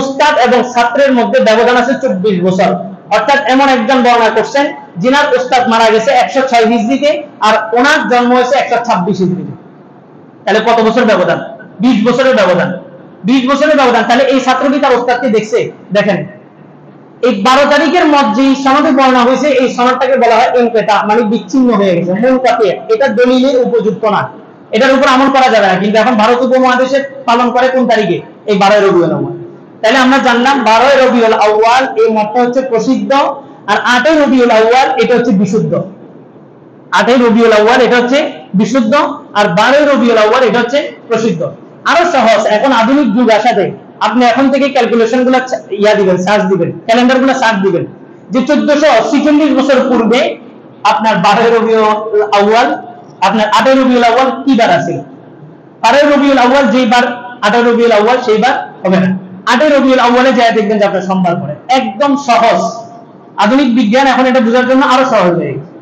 উস্তাদ এবং ছাত্রের মধ্যে ব্যবধান আছে 24 বছর, অর্থাৎ এমন একজন বর্ণনা করছেন যিনার উস্তাদ মারা গেছে 106 হিজরিতে আর ওনার জন্ম হয়েছে 126 হিজরিতে। তাহলে কত বছর ব্যবধান? 20 বছরের ব্যবধান। 20 বছরের ব্যবধান। তাহলে এই ছাত্র কি তার উস্তাদকে দেখছে? দেখেন, এই 12 তারিখের মধ্যে যে সনদে বর্ণনা হয়েছে এই সনদটাকে বলা হয় ইনকিতা, মানে বিচ্ছিন্ন হয়ে গেছে, মুনকাতি। এটা দলিলের উপযুক্ত না, এটার উপর আমল করা যাবে না। কিন্তু এখন ভারত উপমহাদেশে পালন করে কোন তারিখে? এই 12 রবিউল আউয়াল। তাহলে আমরা জানলাম 12 রবিউল আউয়াল এই মতটা হচ্ছে প্রসিদ্ধ, আর 8 রবিউল আউয়াল এটা হচ্ছে বিশুদ্ধ। 8 রবিউল আউয়াল এটা হচ্ছে বিশুদ্ধ, আর 12 রবিউল আউয়াল এটা হচ্ছে প্রসিদ্ধ। আরো সহজ, এখন আধুনিক যুগ আসাতে আপনি এখন থেকে ক্যালকুলেশনগুলো দিবেন, সার্চ দিবেন, ক্যালেন্ডারগুলো সার্চ দিবেন যে 1446 বছর পূর্বে আপনার 12 রবিউল আউয়াল, আপনার 8 রবিউল আউয়াল কি বার আছে? 12 রবিউল আউয়াল যেই বার 8 রবিউল আউয়াল সেই বার হবে না। 8 রবিউল আউয়ালে যায় দেখবেন যে আপনার সোমবার পড়ে। একদম সহজ। আধুনিক বিজ্ঞান এখন এটা বোঝার জন্য আরো সহজ হয়ে গেছে।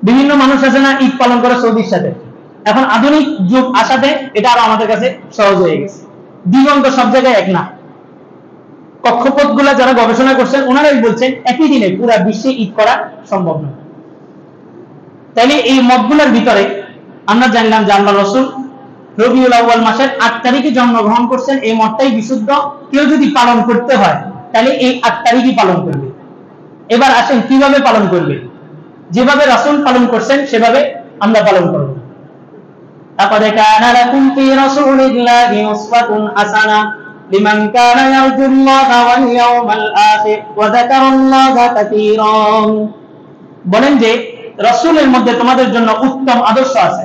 বিভিন্ন মানুষ আছে না ঈদ পালন করে সৌদির সাথে, এখন আধুনিক যুগ আসাতে এটা আরো আমাদের কাছে সহজ হয়ে গেছে। দিগন্ত সব জায়গায় এক না। কক্ষপথগুলা যারা গবেষণা করছেন ওনারাই বলছেন একই দিনে পুরো বিশ্বে ঈদ করা সম্ভব নয়। তাহলে এই মতগুলোর ভিতরে আমরা জানলাম যে আল্লাহ রাসূল রবিউল আউয়াল মাসের 8 তারিখে জন্মগ্রহণ করছেন, এই মতটাই বিশুদ্ধ। কেউ যদি পালন করতে হয় তাহলে এই 8 তারিখই পালন করবে। এবার আসেন কিভাবে পালন করবে? যেভাবে রাসূল পালন করছেন সেভাবে আমরা পালন করব। লাকাদ কানা লাকুম ফি রাসূলিল্লাহি উসওয়াতুন হাসানাহ লিমান কানা ইয়ারজুল্লাহা ওয়াল ইয়াওমাল আখির ওয়া যাকারাল্লাহা কাসীরান। বলেন যে রাসূলের মধ্যে তোমাদের জন্য উত্তম আদর্শ আছে।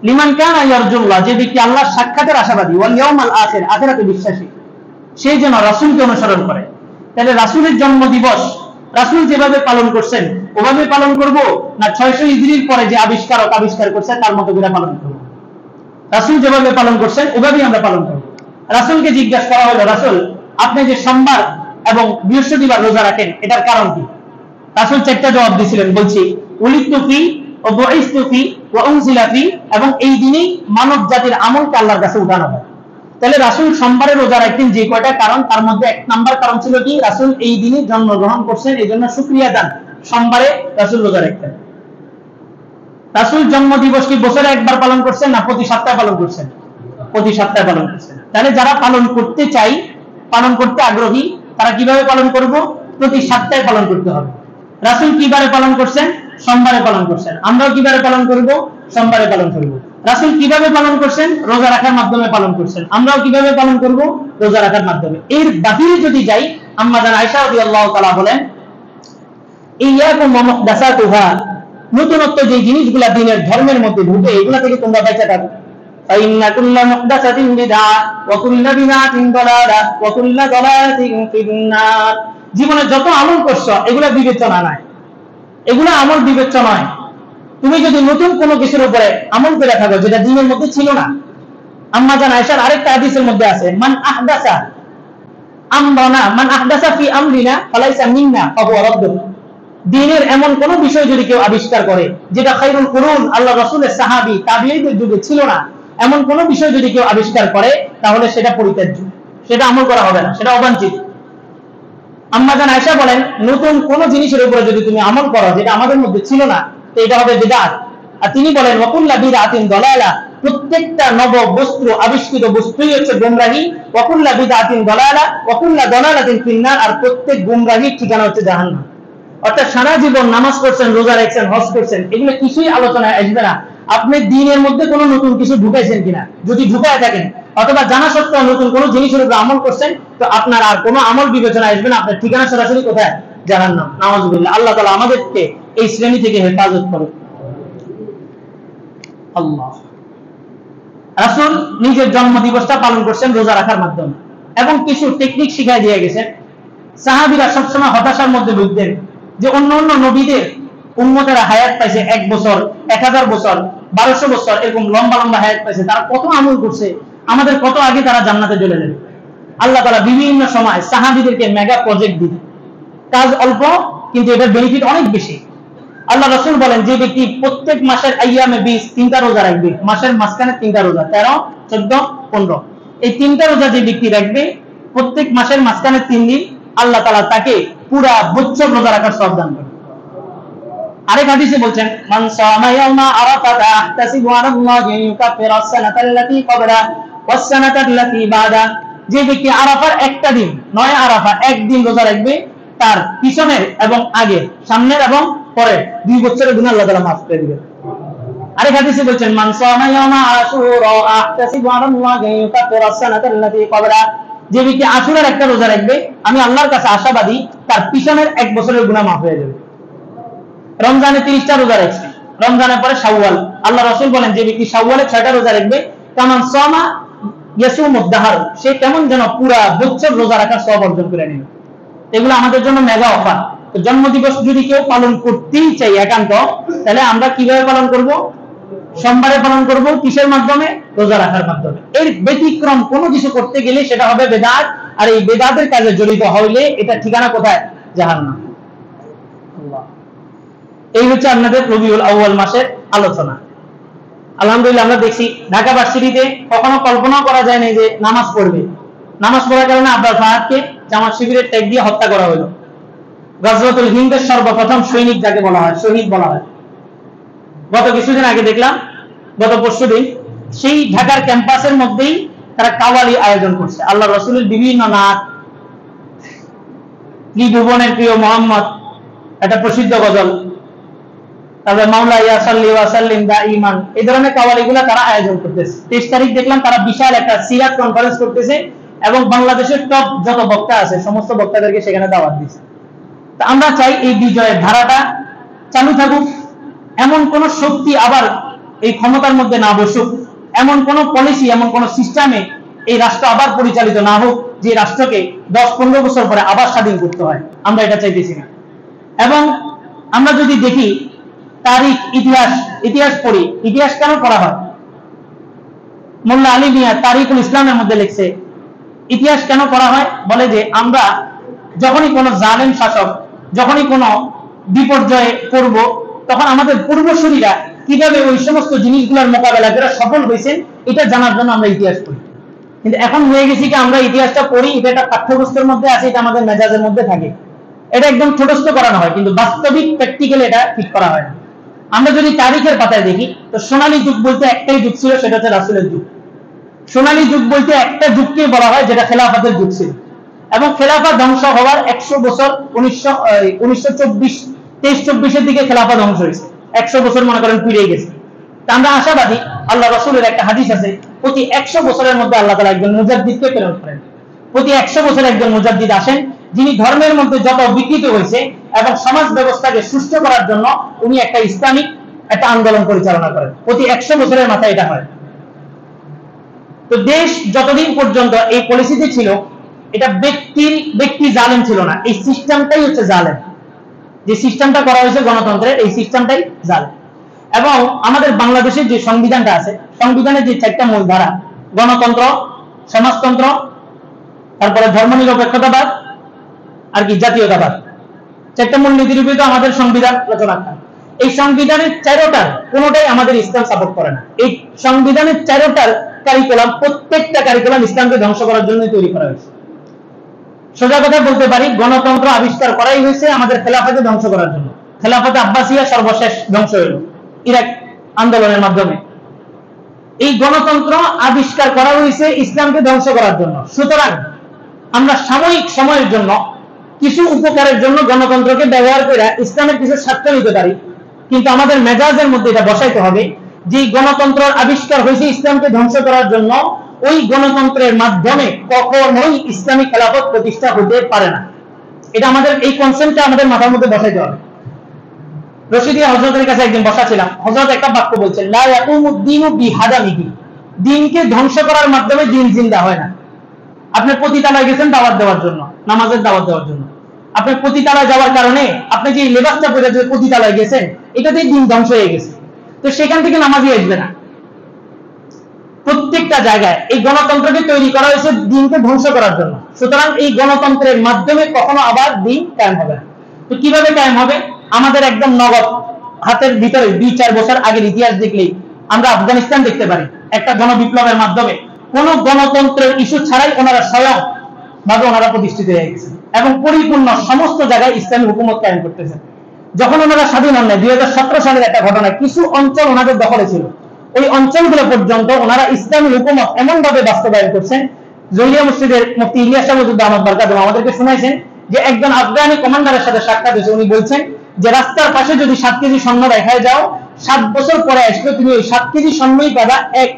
লিমান কানা ইয়ারজুল্লাহ, যে ব্যক্তি আল্লাহর সাক্ষাতের আশাবাদী, ওয়াল ইয়াউমাল আখির, আখিরাতে বিশ্বাসী, সেই যেন রাসূলকে অনুসরণ করে। তাহলে রাসূলের জন্ম দিবস রাসূল যেভাবে পালন করছেন ওভাবে পালন করব, না 600 হিজরির পরে যে আবিষ্কারক আবিষ্কার করছে তার মতো করে পালন করব? রাসূল যেভাবে পালন করছেন ওভাবেই আমরা পালন করব। রাসূলকে জিজ্ঞাসা করা হলো, রাসূল আপনি যে সোমবার এবং বৃহস্পতিবার রোজা রাখেন এটার কারণ কি? রাসূল 4টা জবাব দিয়েছিলেন, বলছি উলিদতু ফি ওয়া বুইসতু ফি ওয়া উনজিলা ফি, এবং এই দিনেই মানব জাতির আমলকে আল্লাহর কাছে উঠানো হয়। তাহলে রাসূল সোমবারে রোজা রাখতেন যে কয়টা কারণ, তার মধ্যে 1 নাম্বার কারণ ছিল কি? রাসূল এই দিনে জন্মগ্রহণ করছেন, এইজন্য শুকরিয়া দান সোমবারে রাসূল রোজা রাখতেন। রাসূল জন্ম দিবস কি বছরে একবার পালন করছেন না প্রতি সপ্তাহে পালন করছেন? প্রতি সপ্তাহে পালন করছেন। তাহলে যারা পালন করতে চাই, পালন করতে আগ্রহী, তারা কিভাবে পালন করব? প্রতি সপ্তাহে পালন করতে হবে। রাসূল কিবারে পালন করছেন? সোমবারে পালন করছেন। আমরাও কিবারে পালন করব? সোমবারে পালন করব। রাসূল কিভাবে পালন করছেন? রোজা রাখার মাধ্যমে পালন করছেন। আমরাও কিভাবে পালন করব? রোজা রাখার মাধ্যমে। এর বাহিরে যদি যাই, আম্মা জান আয়েশা রাদিয়াল্লাহু তাআলা বলেন ইয়াকুম ওয়া মুহদাসাতুহা, নতুনত্ব যে জিনিসগুলা দিনের ধর্মের মধ্যে ঢুকে এগুলা থেকে তোমরা বেঁচে থাকো। ফাইন্না কুল্লা মুহদাসাতিন বিদআ ওয়া কুল্লা বিদআতিন দালালাহ ওয়া কুল্লা দালালাতিন ফিন্নার। জীবনে যত আমল করছো এগুলা বিবেচনা নাই, এগুলা আমল বিবেচ্য নয়। তুমি যদি নতুন কোনো কিছুর উপরে আমল করে থাকো যেটা দিনের মধ্যে ছিল না, আম্মা জান আয়েশার আরেকটা হাদিসের মধ্যে আছে, মান আহদাসা আমরানা মান আহদাসা ফি আমরিনা ফালাইসা মিন্না ফাহুয়া রাদ্দুন। দ্বীনের এমন কোন বিষয় যদি কেউ আবিষ্কার করে যেটা খায়রুল কুরুন আল্লাহ রাসূলের সাহাবী তাবিঈদের যুগে ছিল না, এমন কোন বিষয় যদি কেউ আবিষ্কার করে তাহলে সেটা পরিত্যাজ্য, সেটা আমল করা হবে না, সেটা অবাঞ্ছিত। আম্মা জান আয়েশা বলেন, নতুন কোন জিনিসের উপরে যদি তুমি আমল করো যেটা আমাদের মধ্যে ছিল না, তো এটা হবে বিদআত। আর তিনি বলেন ওয়া কুল্লা বিদআতিন দালালা, প্রত্যেকটা নব বস্তু আবিষ্কৃত বস্তুই হচ্ছে গোমরাহি। ওয়া কুল্লা বিদআতিন দালালা ওয়া কুল্লা দালালাতিন ফিন্নার, আর প্রত্যেক গোমরাহির ঠিকানা হচ্ছে জাহান্নাম। অর্থাৎ সারা জীবন নামাজ পড়ছেন, রোজা রাখছেন, হজ করছেন, এগুলো কিছুই আলোচনায় আসবে না আপনি দ্বীনের মধ্যে কোনো নতুন কিছু ঢুকাইছেন কিনা। যদি ঢুকায় থাকেন অথবা জানা সত্ত্বেও নতুন কোনো জিনিসের উপর আমল করছেন, তো আপনার আর কোনো আমল বিবেচনা আসবে না, আপনার ঠিকানা সরাসরি কোথায়? জাহান্নাম। নাউযুবিল্লাহ। আল্লাহ তাআলা আমাদেরকে এই শ্রেণী থেকে হেফাজত করুন। আল্লাহ। রাসূল নিজের জন্মদিবসটা পালন করছেন রোজা রাখার মাধ্যমে এবং কিছু টেকনিক শিখাই দিয়ে গেছেন। সাহাবীরা সবসময় হতাশার মধ্যে ভুগতেন যে অন্য অন্য নবীদের উম্মতেরা হায়াত পাইছে 1 বছর, 1000 বছর, 1200 বছর, এরকম লম্বা লম্বা হায়াত পাইছে, তারা কত আমল করছে, আমাদের কত আগে তারা জান্নাতে চলে যাবে। আল্লাহ তাআলা বিভিন্ন সময় সাহাবীদেরকে মেগা প্রজেক্ট দিতেন, কাজ অল্প কিন্তু এটার বেনিফিট অনেক বেশি। আল্লাহ রাসূল বলেন, যে ব্যক্তি প্রত্যেক মাসের আইয়ামে 20 3টা রোজা রাখবে, মাসের মাঝখানে 3টা রোজা 13, 14, 15, এই 3টা রোজা যে ব্যক্তি রাখবে প্রত্যেক মাসের মাঝখানে 3 দিন, আল্লাহ তাআলা তাকে পুরা বছর রোজা রাখার সওয়াব দান করেন। আরেক হাদিসে বলছেন, মান সামা ইয়াউমা আরাফাতা আহতাসিবু আলাল্লাহি আন ইউকাফিরা আস-সানাতাল্লাতী ক্বাবলা ওয়াস-সানাতাল্লাতী বাদা, যে ব্যক্তি আরাফার একটা দিন, নয় আরাফা একদিন রোজা রাখবে, তার পিছনের এবং আগে, সামনের এবং পরের 2 বছরের গুনাহ আল্লাহ তাআলা maaf করে দিবেন। আরেক হাদিসে বলছেন, মান সামা ইয়াউমা আশুরা আহতাসিবু আলাল্লাহি আন ইউকাফিরা আস-সানাতাল্লাতী ক্বাবলা, যে ব্যক্তি আশুরার একটা রোজা রাখবে, আমি আল্লাহর কাছে আশাবাদী তার পিছনের 1 বছরের গুনাহ maaf হয়ে যাবে। রমজানে 30টা রোজা রাখছে, রমজানের পরে শাওয়াল, আল্লাহ রাসূল বলেন, যে ব্যক্তি শাওয়ালে 6টা রোজা রাখবে, কামান সামা ইয়াসুমুদ দাহর, সে কেমন যেন পুরা বছর রোজা রাখার সওয়াব অর্জন করে নেবে। এগুলো আমাদের জন্য মেগা অফার। তো জন্মদিবস যদি কেউ পালন করতেই চাই একান্ত, তাহলে আমরা কিভাবে পালন করব? সোমবারে পালন করব। কিসের মাধ্যমে? রোজা রাখার মাধ্যমে। এর ব্যতিক্রম কোনো কিছু করতে গেলে সেটা হবে বেদাত, আর এই বেদাতের কাজে জড়িত হইলে এটা ঠিকানা কোথায়? জাহান্নাম। আল্লাহ। এই হচ্ছে আপনাদের রবিউল আউয়াল মাসের আলোচনা। আলহামদুলিল্লাহ, আমরা দেখছি ঢাকা ভার্সিটিতে কখনো কল্পনাও করা যায় না যে নামাজ পড়বে। নামাজ পড়ার কারণে আব্দুল ফাহাদকে জামাত শিবিরের ট্যাগ দিয়ে হত্যা করা হলো। গজওয়াতুল হিন্দের সর্বপ্রথম সৈনিক যাকে বলা হয়, শহীদ বলা হয়। গত কিছুদিন আগে দেখলাম, গত পরশুদিন, সেই ঢাকার ক্যাম্পাসের মধ্যেই তারা কাওয়ালি আয়োজন করছে। আল্লাহ রাসূলের বিভিন্ন নাত, ত্রিভুবনের প্রিয় মোহাম্মদ, একটা প্রসিদ্ধ গজল, তারপরে মাওলা ইয়া সাল্লি ওয়া সাল্লিম দাইমান, এই ধরনের কাওয়ালিগুলো তারা আয়োজন করতেছে। 23 তারিখ দেখলাম তারা বিশাল একটা সিরাত কনফারেন্স করতেছে এবং বাংলাদেশের টপ যত বক্তা আছে সমস্ত বক্তাদেরকে সেখানে দাওয়াত দিচ্ছে। তো আমরা চাই এই বিজয়ের ধারাটা চালু থাকুক, এমন কোন শক্তি আবার এই ক্ষমতার মধ্যে না বসুক, এমন কোন পলিসি, এমন কোন সিস্টেমে এই রাষ্ট্র আবার পরিচালিত না হোক যে রাষ্ট্রকে 10-15 বছর পরে আবার স্বাধীন করতে হয়। আমরা এটা চাইতেছি না। এবং আমরা যদি দেখি তারিখ, ইতিহাস পড়ি, ইতিহাস কেন পড়া হয়? মোল্লা আলী মিয়া তারিখুল ইসলামের মধ্যে লিখছে, ইতিহাস কেন পড়া হয়? বলে যে আমরা যখনই কোনো জালেম শাসক, যখনই কোনো বিপর্যয়ে পড়ব, তখন আমাদের পূর্বসূরীরা কিভাবে ওই সমস্ত জিনিসগুলোর মোকাবেলা করে সফল হয়েছেন এটা জানার জন্য আমরা ইতিহাস পড়ি। কিন্তু এখন হয়ে গেছি কি আমরা ইতিহাসটা পড়ি, এটা একটা পাঠ্যপুস্তকের মধ্যে আছে, এটা আমাদের মেজাজের মধ্যে থাকে, এটা একদম ছোটস্থ করানো হয়, কিন্তু বাস্তবিক প্র্যাকটিক্যালি এটা ঠিক করা হয় না। আমরা যদি তারিখের পাতায় দেখি, তো সোনালী যুগ বলতে একটাই যুগ ছিল, সেটা হচ্ছে রাসূলের যুগ। সোনালী যুগ বলতে একটা যুগকে বলা হয় যেটা খেলাফতের যুগ ছিল, এবং খেলাফত ধ্বংস হওয়ার 100 বছর 1923-24 দিকে খেলাফত ধ্বংস হয়েছে। 100 বছর মনে করেন পেরিয়ে গেছে। তা আমরা আশাবাদী, আল্লাহ রাসূলের একটা হাদিস আছে, প্রতি 100 বছরের মধ্যে আল্লাহ তাআলা একজন মুজাদ্দিদকে প্রেরণ করেন। প্রতি 100 বছরে একজন মুজাদ্দিদ আসেন, যিনি ধর্মের মধ্যে যত বিকৃত হয়েছে এবং সমাজ ব্যবস্থাকে সুষ্ঠু করার জন্য উনি একটা ইসলামিক একটা আন্দোলন পরিচালনা করেন। প্রতি 100 বছরের মাথায় এটা হয়। তো দেশ যতদিন পর্যন্ত এই পলিসিতে ছিল, এটা ব্যক্তি জালেম ছিল না, এই সিস্টেমটাই হচ্ছে জালেম। যে সিস্টেমটা করা হয়েছে গণতন্ত্রের, এই সিস্টেমটাই জালেম। এবং আমাদের বাংলাদেশের যে সংবিধানটা আছে, সংবিধানের যে 4টা মূল ধারা, গণতন্ত্র, সমাজতন্ত্র, তারপরে ধর্মনিরপেক্ষতাবাদ আর কি জাতীয়তাবাদ, 4টা মূল নীতির উপর আমাদের সংবিধান রচনা করা। এই সংবিধানের 4টার কোনোটাই আমাদের ইসলাম সাপোর্ট করে না। এই সংবিধানের 4টার কারিকুলাম, প্রত্যেকটা কারিকুলাম ইসলামকে ধ্বংস করার জন্য তৈরি করা হয়েছে। সোজা কথা বলতে পারি, গণতন্ত্র আবিষ্কার করাই হয়েছে আমাদের খেলাফতকে ধ্বংস করার জন্য। খেলাফত আব্বাসিয়া সর্বশেষ ধ্বংস হইল ইরাক আন্দোলনের মাধ্যমে। এই গণতন্ত্র আবিষ্কার করা হয়েছে ইসলামকে ধ্বংস করার জন্য। সুতরাং আমরা সাময়িক সময়ের জন্য কিছু উপকারের জন্য গণতন্ত্রকে ব্যবহার করে ইসলামের কিছু স্বার্থ নিতে পারি, কিন্তু আমাদের মেজাজের মধ্যে এটা বসাইতে হবে যে গণতন্ত্রের আবিষ্কার হয়েছে ইসলামকে ধ্বংস করার জন্য, ওই গণতন্ত্রের মাধ্যমে কখনোই ইসলামী খেলাফত প্রতিষ্ঠা হতে পারে না। এটা আমাদের এই কনসেপ্টটা আমাদের মাথার মধ্যে বসাইতে হবে। রশিদিয়া হযরতের কাছে একদিন বসা ছিলাম, হযরত একটা বাক্য বলছেন, লা ইয়াকুমুদ্দীনু বিহাদামিহি, দ্বীনকে ধ্বংস করার মাধ্যমে দ্বীন জিন্দা হয় না। আপনি পতিতালয়ে গেছেন দাওয়াত দেওয়ার জন্য, নামাজের দাওয়াত দেওয়ার জন্য, আপনি পতিতালয়ে যাওয়ার কারণে আপনি যে লেবাসটা পরে যে পতিতালয়ে গেছেন, এটাতেই দ্বীন ধ্বংস হয়ে গেছে। তো সেখান থেকে নামাজই আসবে না। প্রত্যেকটা জায়গায় এই গণতন্ত্রকে তৈরি করা হয়েছে দ্বীনকে ধ্বংস করার জন্য। সুতরাং এই গণতন্ত্রের মাধ্যমে কখনো আবার দ্বীন কায়েম হবে না। তো কিভাবে কায়েম হবে? আমাদের একদম নগদ হাতের ভিতরে 2-4 বছর আগের ইতিহাস দেখলেই আমরা আফগানিস্তান দেখতে পারি। একটা গণবিপ্লবের মাধ্যমে কোন গণতন্ত্রের ইস্যু ছাড়াই ওনারা স্বয়ং ভাবে ওনারা প্রতিষ্ঠিত হয়ে গেছে এবং পরিপূর্ণ সমস্ত জায়গায় ইসলামী হুকুমত কায়েম করতেছে। যখন ওনারা স্বাধীন হন, 2017 সালের একটা ঘটনা, কিছু অঞ্চল ওনাদের দখলে ছিল, ওই অঞ্চলগুলো পর্যন্ত ওনারা ইসলামী হুকুমত এমন ভাবে বাস্তবায়ন করছেন। জহিলিয়া মসজিদের মুফতি ইলিয়াস আহমদ বারকাতুহু আমাদেরকে শোনাইছেন যে একজন আফগানি কমান্ডারের সাথে সাক্ষাৎ হয়েছে। উনি বলছেন যে রাস্তার পাশে যদি 7 কেজি স্বর্ণ রেখায় যাও, 7 বছর পরে আসলে তুমি ওই 7 কেজি স্বর্ণই পাবা, 1